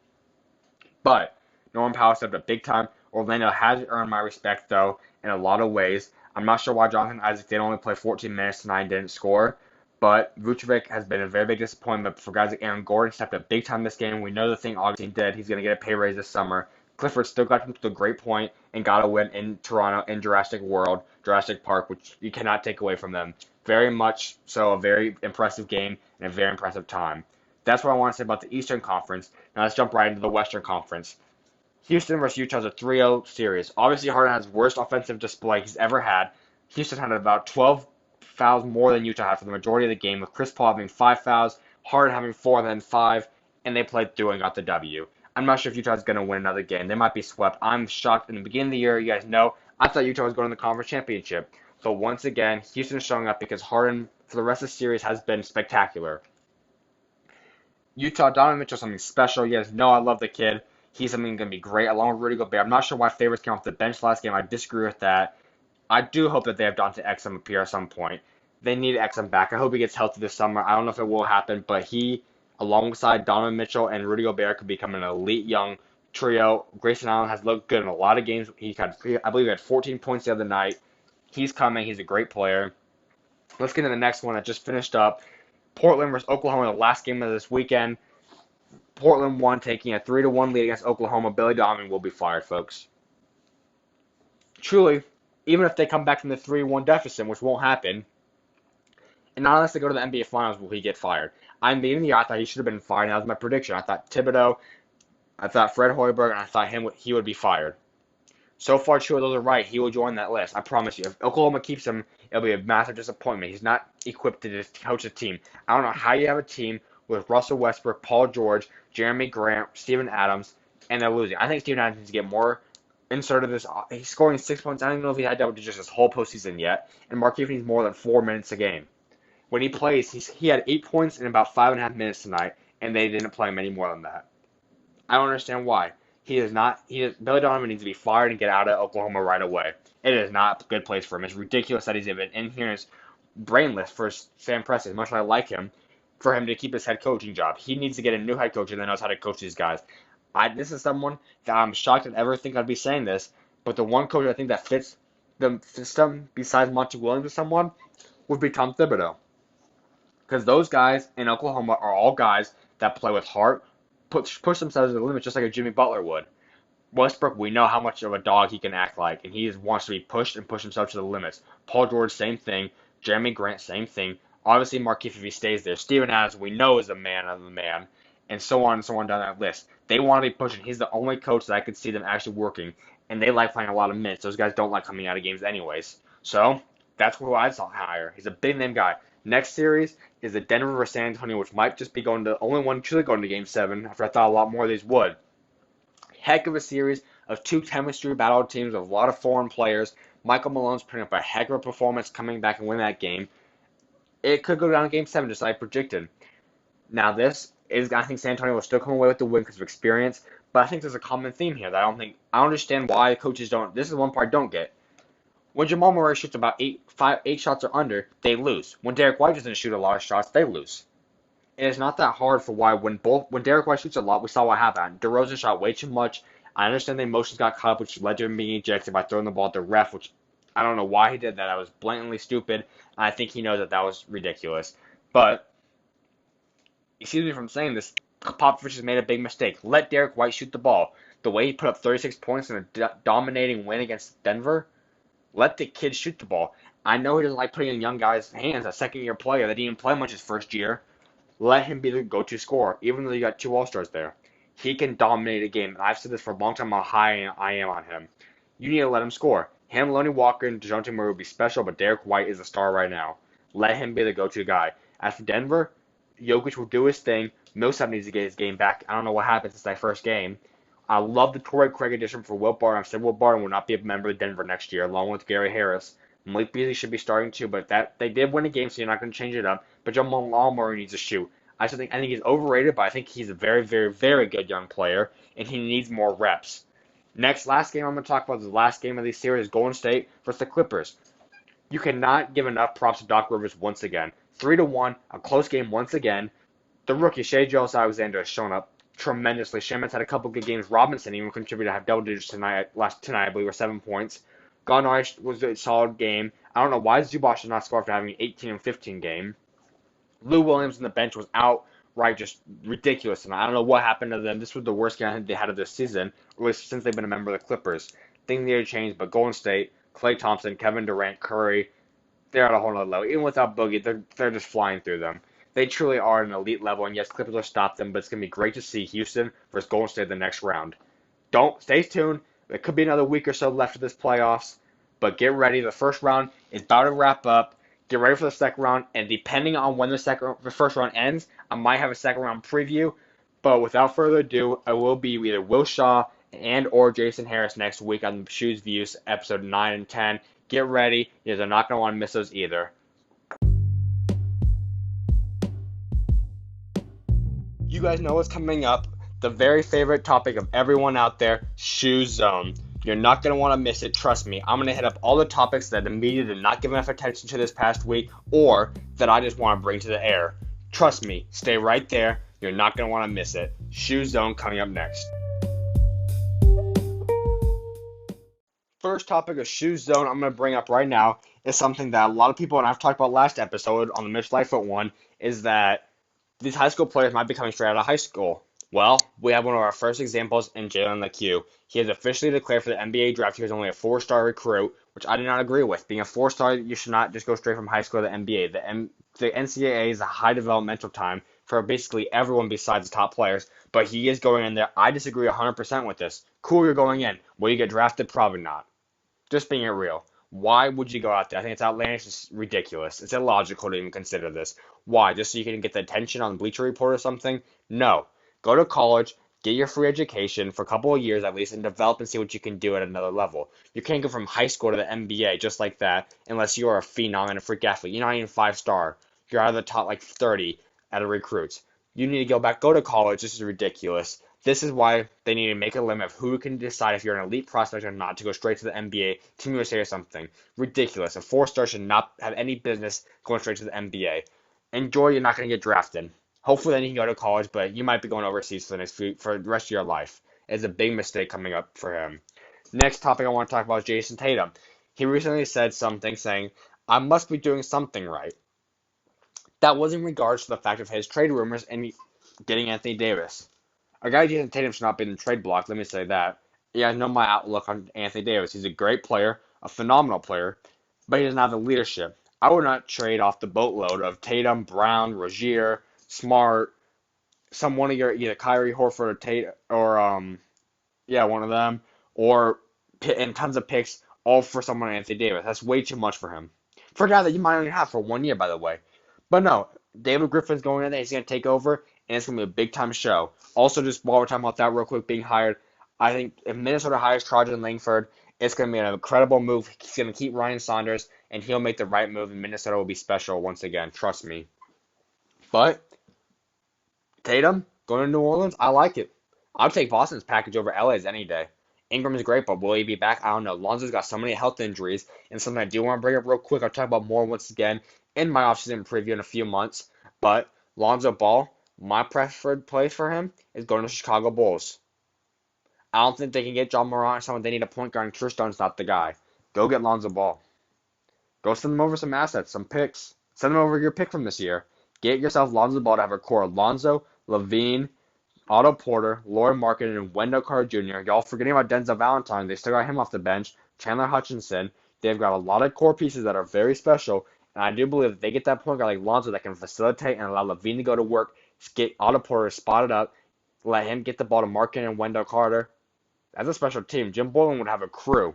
But Norman Powell stepped up big time. Orlando has earned my respect, though, in a lot of ways. I'm not sure why Jonathan Isaac did only play 14 minutes tonight and didn't score, but Vucevic has been a very big disappointment for guys like Aaron Gordon. Stepped up big time this game. We know the thing Augustine did. He's going to get a pay raise this summer. Clifford still got him to a great point and got a win in Toronto in Jurassic Park, which you cannot take away from them. Very much so a very impressive game and a very impressive time. That's what I want to say about the Eastern Conference. Now let's jump right into the Western Conference. Houston versus Utah is a 3-0 series. Obviously, Harden has the worst offensive display he's ever had. Houston had about 12 fouls more than Utah had for the majority of the game, with Chris Paul having 5 fouls, Harden having 4 and then 5, and they played through and got the W. I'm not sure if Utah's going to win another game. They might be swept. I'm shocked. In the beginning of the year, you guys know, I thought Utah was going to the conference championship. So once again, Houston is showing up because Harden, for the rest of the series, has been spectacular. Utah, Donovan Mitchell, something special. You guys know I love the kid. He's something going to be great, along with Rudy Gobert. I'm not sure why favorites came off the bench last game. I disagree with that. I do hope that they have Dante Exum appear at some point. They need Exum back. I hope he gets healthy this summer. I don't know if it will happen, but he, alongside Donovan Mitchell and Rudy Gobert, could become an elite young trio. Grayson Allen has looked good in a lot of games. I believe he had 14 points the other night. He's coming. He's a great player. Let's get to the next one that just finished up. Portland versus Oklahoma, the last game of this weekend. Portland won, taking a 3-1 lead against Oklahoma. Billy Donovan will be fired, folks. Truly, even if they come back from the 3-1 deficit, which won't happen, and not unless they go to the NBA Finals will he get fired. I'm beginning the year, I thought he should have been fired, and that was my prediction. I thought Thibodeau, I thought Fred Hoiberg, and I thought he would be fired. So far, two of those are right. He will join that list. I promise you. If Oklahoma keeps him, it'll be a massive disappointment. He's not equipped to just coach a team. I don't know how you have a team with Russell Westbrook, Paul George, Jeremy Grant, Steven Adams, and they're losing. I think Steven Adams needs to get more inserted this. He's scoring 6 points. I don't know if he had double digits this whole postseason yet. And Markieff needs more than 4 minutes a game. When he plays, he had 8 points in about 5.5 minutes tonight, and they didn't play him any more than that. I don't understand why. Billy Donovan needs to be fired and get out of Oklahoma right away. It is not a good place for him. It's ridiculous that he's even in here and is brainless for Sam Presti, as much as I like him, for him to keep his head coaching job. He needs to get a new head coach that knows how to coach these guys. This is someone that I'm shocked I'd ever think I'd be saying this, but the one coach I think that fits the system besides Monty Williams or someone would be Tom Thibodeau. Because those guys in Oklahoma are all guys that play with heart, push themselves to the limit just like a Jimmy Butler would. Westbrook, we know how much of a dog he can act like, and he just wants to be pushed and push himself to the limits. Paul George, same thing. Jeremy Grant, same thing. Obviously, Markieff, if he stays there. Steven Adams, we know is a man of the man, and so on down that list. They want to be pushing. He's the only coach that I could see them actually working, and they like playing a lot of minutes. Those guys don't like coming out of games anyways. So, that's who I'd hire. He's a big name guy. Next series is the Denver versus San Antonio, which might just be going to only one truly going to Game 7, after I thought a lot more of these would. Heck of a series of two chemistry battle teams with a lot of foreign players. Michael Malone's putting up a heck of a performance coming back and winning that game. It could go down to Game 7 just like I predicted. Now I think San Antonio will still come away with the win because of experience, but I think there's a common theme here that I understand why coaches don't. This is the one part I don't get. When Jamal Murray shoots about eight shots or under, they lose. When Derek White doesn't shoot a lot of shots, they lose. And it's not that hard for why when Derek White shoots a lot, we saw what happened. DeRozan shot way too much. I understand the emotions got caught up, which led to him being ejected by throwing the ball at the ref, which I don't know why he did that. That was blatantly stupid. I think he knows that was ridiculous. But, excuse me from saying this, Popovich has made a big mistake. Let Derek White shoot the ball. The way he put up 36 points in a dominating win against Denver, let the kid shoot the ball. I know he doesn't like putting in young guys' hands, a second-year player that didn't even play much his first year. Let him be the go-to scorer, even though you got two All-Stars there. He can dominate a game. And I've said this for a long time how high I am on him. You need to let him score. Him, Lonnie Walker, and DeJounte Murray would be special, but Derek White is a star right now. Let him be the go-to guy. As for Denver, Jokic will do his thing. Millsap needs to get his game back. I don't know what happened since that first game. I love the Torrey Craig addition for Will Barton. I've said Will Barton will not be a member of Denver next year, along with Gary Harris. Malik Beasley should be starting too, but that they did win a game, so you're not going to change it up. But Jamal Murray needs to shoot. I think he's overrated, but I think he's a very, very, very good young player, and he needs more reps. Last game I'm going to talk about is the last game of the series, Golden State versus the Clippers. You cannot give enough props to Doc Rivers once again. 3-1, a close game once again. The rookie Shai Gilgeous-Alexander has shown up tremendously. Shaman's had a couple good games. Robinson even contributed to have double digits tonight, I believe, or 7 points. Garnett was a solid game. I don't know why Zubac did not score after having an 18 and 15 game. Lou Williams on the bench was outright just ridiculous, and I don't know what happened to them. This was the worst game I think they had of this season, or at least since they've been a member of the Clippers. Things need to change, but Golden State, Klay Thompson, Kevin Durant, Curry, they're at a whole nother level. Even without Boogie, they're just flying through them. They truly are an elite level, and yes, Clippers will stop them, but it's gonna be great to see Houston versus Golden State in the next round. Don't Stay tuned. There could be another week or so left of this playoffs, but get ready. The first round is about to wrap up. Get ready for the second round, and depending on when the first round ends, I might have a second round preview. But without further ado, I will be either Will Shaw and or Jason Harris next week on the SchuZ Views episode 9 and 10. Get ready. You guys are not going to want to miss those either. You guys know what's coming up. The very favorite topic of everyone out there, SchuZ Zone. You're not going to want to miss it. Trust me. I'm going to hit up all the topics that the media did not give enough attention to this past week or that I just want to bring to the air. Trust me. Stay right there. You're not going to want to miss it. SchuZ Zone coming up next. First topic of SchuZ Zone I'm going to bring up right now is something that a lot of people, and I've talked about last episode on the Mitch Lightfoot one, is that these high school players might be coming straight out of high school. Well, we have one of our first examples in Jalen LeCue. He has officially declared for the NBA draft he was only a four-star recruit, which I do not agree with. Being a four-star, you should not just go straight from high school to the NBA. The NCAA is a high developmental time for basically everyone besides the top players, but he is going in there. I disagree 100% with this. Cool, you're going in. Will you get drafted? Probably not. Just being it real. Why would you go out there? I think it's outlandish. It's ridiculous. It's illogical to even consider this. Why? Just so you can get the attention on Bleacher Report or something? No. Go to college, get your free education for a couple of years at least, and develop and see what you can do at another level. You can't go from high school to the NBA just like that unless you're a phenom and a freak athlete. You're not even 5-star. You're out of the top like 30 out of recruits. You need to go to college. This is ridiculous. This is why they need to make a limit of who can decide if you're an elite prospect or not to go straight to the NBA, Team USA or something. Ridiculous. A four-star should not have any business going straight to the NBA. Enjoy, you're not going to get drafted. Hopefully then you can go to college, but you might be going overseas for the rest of your life. It's a big mistake coming up for him. Next topic I want to talk about is Jason Tatum. He recently said something saying, I must be doing something right. That was in regards to the fact of his trade rumors and getting Anthony Davis. A guy Jason Tatum should not be in the trade block, let me say that. Yeah, I know my outlook on Anthony Davis. He's a great player, a phenomenal player, but he doesn't have the leadership. I would not trade off the boatload of Tatum, Brown, Rozier, Smart, one of your either Kyrie, Horford, or one of them, or and tons of picks, all for someone like Anthony Davis. That's way too much for him. For a guy that you might only have for 1 year, by the way. But no, David Griffin's going in there. He's going to take over, and it's going to be a big-time show. Also, just while we're talking about that real quick, being hired, I think if Minnesota hires Trojan Langford, it's going to be an incredible move. He's going to keep Ryan Saunders, and he'll make the right move, and Minnesota will be special once again. Trust me. But Tatum, going to New Orleans, I like it. I'll take Boston's package over LA's any day. Ingram is great, but will he be back? I don't know. Lonzo's got so many health injuries, and something I do want to bring up real quick. I'll talk about more once again in my offseason preview in a few months. But Lonzo Ball, my preferred place for him is going to the Chicago Bulls. I don't think they can get John Morant or someone. They need a point guard, and Tristan's not the guy. Go get Lonzo Ball. Go send them over some assets, some picks. Send them over your pick from this year. Get yourself Lonzo Ball to have a core of Lonzo, Levine, Otto Porter, Lauri Markkanen, and Wendell Carter Jr. Y'all forgetting about Denzel Valentine. They still got him off the bench. Chandler Hutchinson. They've got a lot of core pieces that are very special. And I do believe if they get that point guard like Lonzo that can facilitate and allow Levine to go to work, get Otto Porter spotted up, let him get the ball to Markkanen and Wendell Carter, that's a special team. Jim Boylan would have a crew.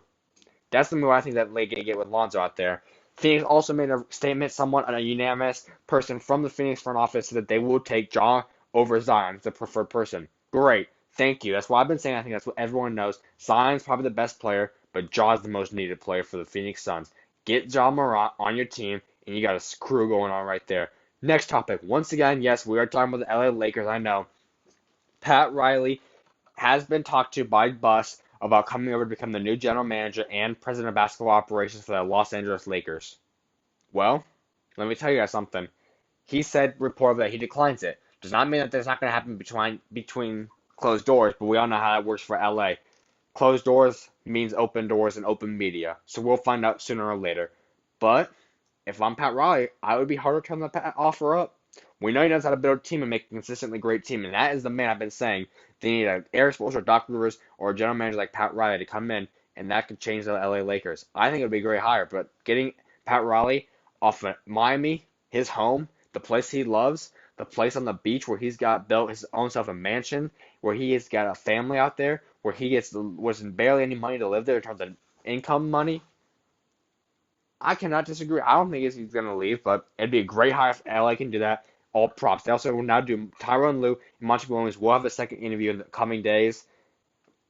That's the move I think that they get with Lonzo out there. Phoenix also made a statement, somewhat a unanimous person from the Phoenix front office said that they will take Ja over Zion as the preferred person. Great. Thank you. That's what I've been saying. I think that's what everyone knows. Zion's probably the best player, but Ja's the most needed player for the Phoenix Suns. Get Ja Morant on your team, and you got a screw going on right there. Next topic. Once again, yes, we are talking about the LA Lakers. I know. Pat Riley has been talked to by Bus about coming over to become the new general manager and president of basketball operations for the Los Angeles Lakers. Well, let me tell you guys something. He said reportedly that he declines it. Does not mean that there's not going to happen between closed doors, but we all know how that works for LA. Closed doors means open doors and open media, so we'll find out sooner or later. But if I'm Pat Riley, I would be harder to turn the offer up. We know he knows how to build a team and make a consistently great team, and that is the man I've been saying. They need an Eric Spoelstra or Doc Rivers or a general manager like Pat Riley to come in, and that could change the LA Lakers. I think it would be a great hire, but getting Pat Riley off of Miami, his home, the place he loves, the place on the beach where he's got built his own self a mansion, where he has got a family out there, where he gets was barely any money to live there in terms of income money. I cannot disagree. I don't think he's going to leave, but it'd be a great hire if LA can do that. All props. They also will now do Tyronn Lue and Monty Williams. Will have a second interview in the coming days.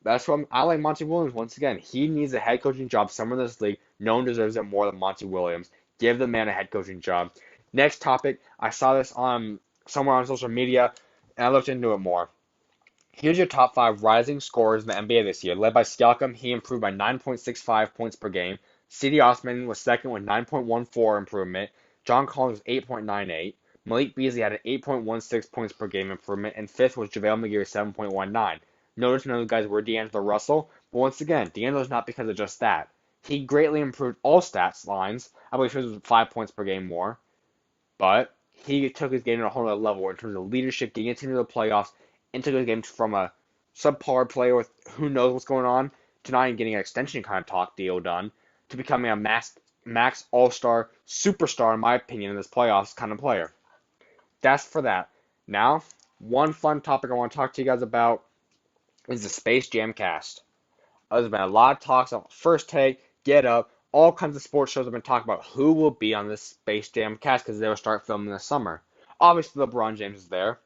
That's what I like Monty Williams once again. He needs a head coaching job somewhere in this league. No one deserves it more than Monty Williams. Give the man a head coaching job. Next topic. I saw this on somewhere on social media, and I looked into it more. Here's your top 5 rising scorers in the NBA this year. Led by Siakam, he improved by 9.65 points per game. C.D. Osman was second with 9.14 improvement. John Collins was 8.98. Malik Beasley had an 8.16 points per game improvement. And fifth was JaVale McGee with 7.19. Notice none of those guys were D'Angelo Russell. But once again, D'Angelo's not because of just that. He greatly improved all stats lines. I believe he was 5 points per game more. But he took his game to a whole other level in terms of leadership, getting his team to the playoffs, and took his game from a subpar player with who knows what's going on to not even getting an extension kind of talk deal done to becoming a max all-star superstar, in my opinion, in this playoffs kind of player. That's for that. Now, one fun topic I want to talk to you guys about is the Space Jam cast. There's been a lot of talks on First Take, Get Up, all kinds of sports shows have been talking about who will be on this Space Jam cast because they will start filming this summer. Obviously, LeBron James is there.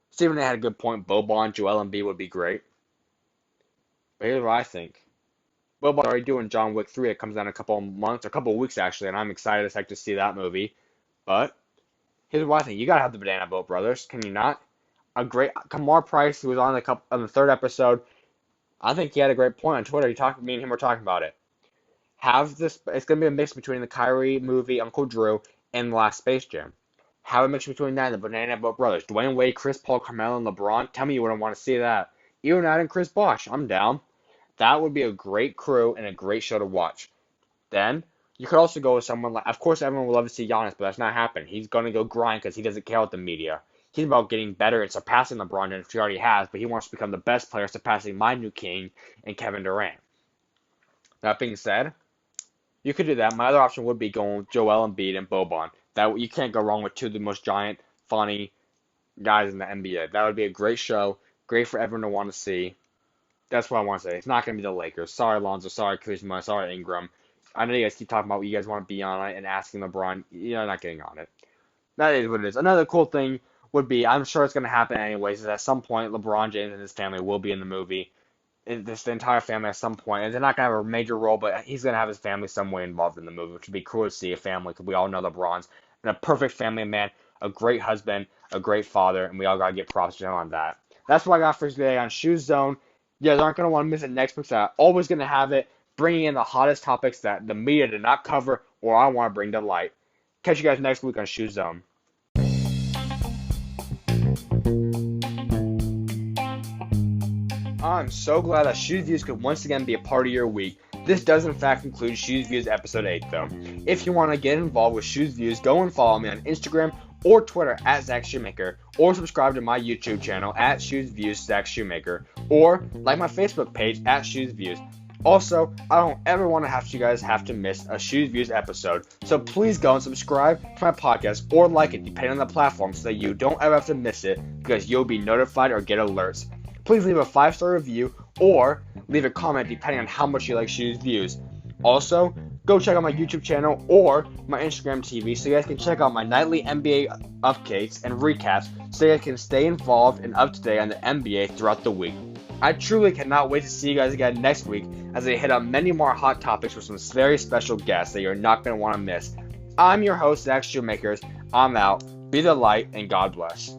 Stephen A had a good point. Boban, Joel Embiid would be great. But here's what I think. Boban's already doing John Wick 3. It comes out in a couple of months, or a couple of weeks actually, and I'm excited as heck to see that movie. But here's what I think. You gotta have the Banana Boat Brothers. Can you not? A great Kamar Price, who was on the third episode. I think he had a great point on Twitter. Me and him were talking about it. Have this. It's gonna be a mix between the Kyrie movie, Uncle Drew, and the last Space Jam. Have a mix between that and the Banana Boat Brothers. Dwayne Wade, Chris Paul, Carmelo, and LeBron. Tell me you wouldn't want to see that. Even that and Chris Bosh. I'm down. That would be a great crew and a great show to watch. Then, you could also go with someone like, of course, everyone would love to see Giannis, but that's not happening. He's going to go grind because he doesn't care about the media. He's about getting better and surpassing LeBron James, which he already has, but he wants to become the best player, surpassing my new king and Kevin Durant. That being said, you could do that. My other option would be going with Joel Embiid and Boban. That you can't go wrong with two of the most giant, funny guys in the NBA. That would be a great show, great for everyone to want to see. That's what I want to say. It's not going to be the Lakers. Sorry, Lonzo. Sorry, Kuzma. Sorry, Ingram. I know you guys keep talking about what you guys want to be on it and asking LeBron. You're not getting on it. That is what it is. Another cool thing would be, I'm sure it's going to happen anyways, is at some point LeBron James and his family will be in the movie. The entire family at some point. And they're not going to have a major role, but he's going to have his family some way involved in the movie, which would be cool to see a family because we all know LeBron's and a perfect family man, a great husband, a great father, and we all got to get props to him on that. That's what I got for today on SchuZ Zone. You guys aren't going to want to miss it next week, so I'm always going to have it, bringing in the hottest topics that the media did not cover or I want to bring to light. Catch you guys next week on SchuZ Zone. I'm so glad that SchuZ Views could once again be a part of your week. This does in fact conclude SchuZ Views episode 8 though. If you want to get involved with SchuZ Views, go and follow me on Instagram or Twitter at Zach Schumaker, or subscribe to my YouTube channel at SchuZ Views Zach Schumaker, or like my Facebook page at SchuZ Views. Also, I don't ever want to have you guys have to miss a SchuZ Views episode, so please go and subscribe to my podcast or like it depending on the platform so that you don't ever have to miss it because you'll be notified or get alerts. Please leave a 5-star review or leave a comment depending on how much you like SchuZ Views. Also, go check out my YouTube channel or my Instagram TV so you guys can check out my nightly NBA updates and recaps so you guys can stay involved and up to date on the NBA throughout the week. I truly cannot wait to see you guys again next week as I hit on many more hot topics with some very special guests that you're not going to want to miss. I'm your host, Zach Schumaker. I'm out. Be the light and God bless.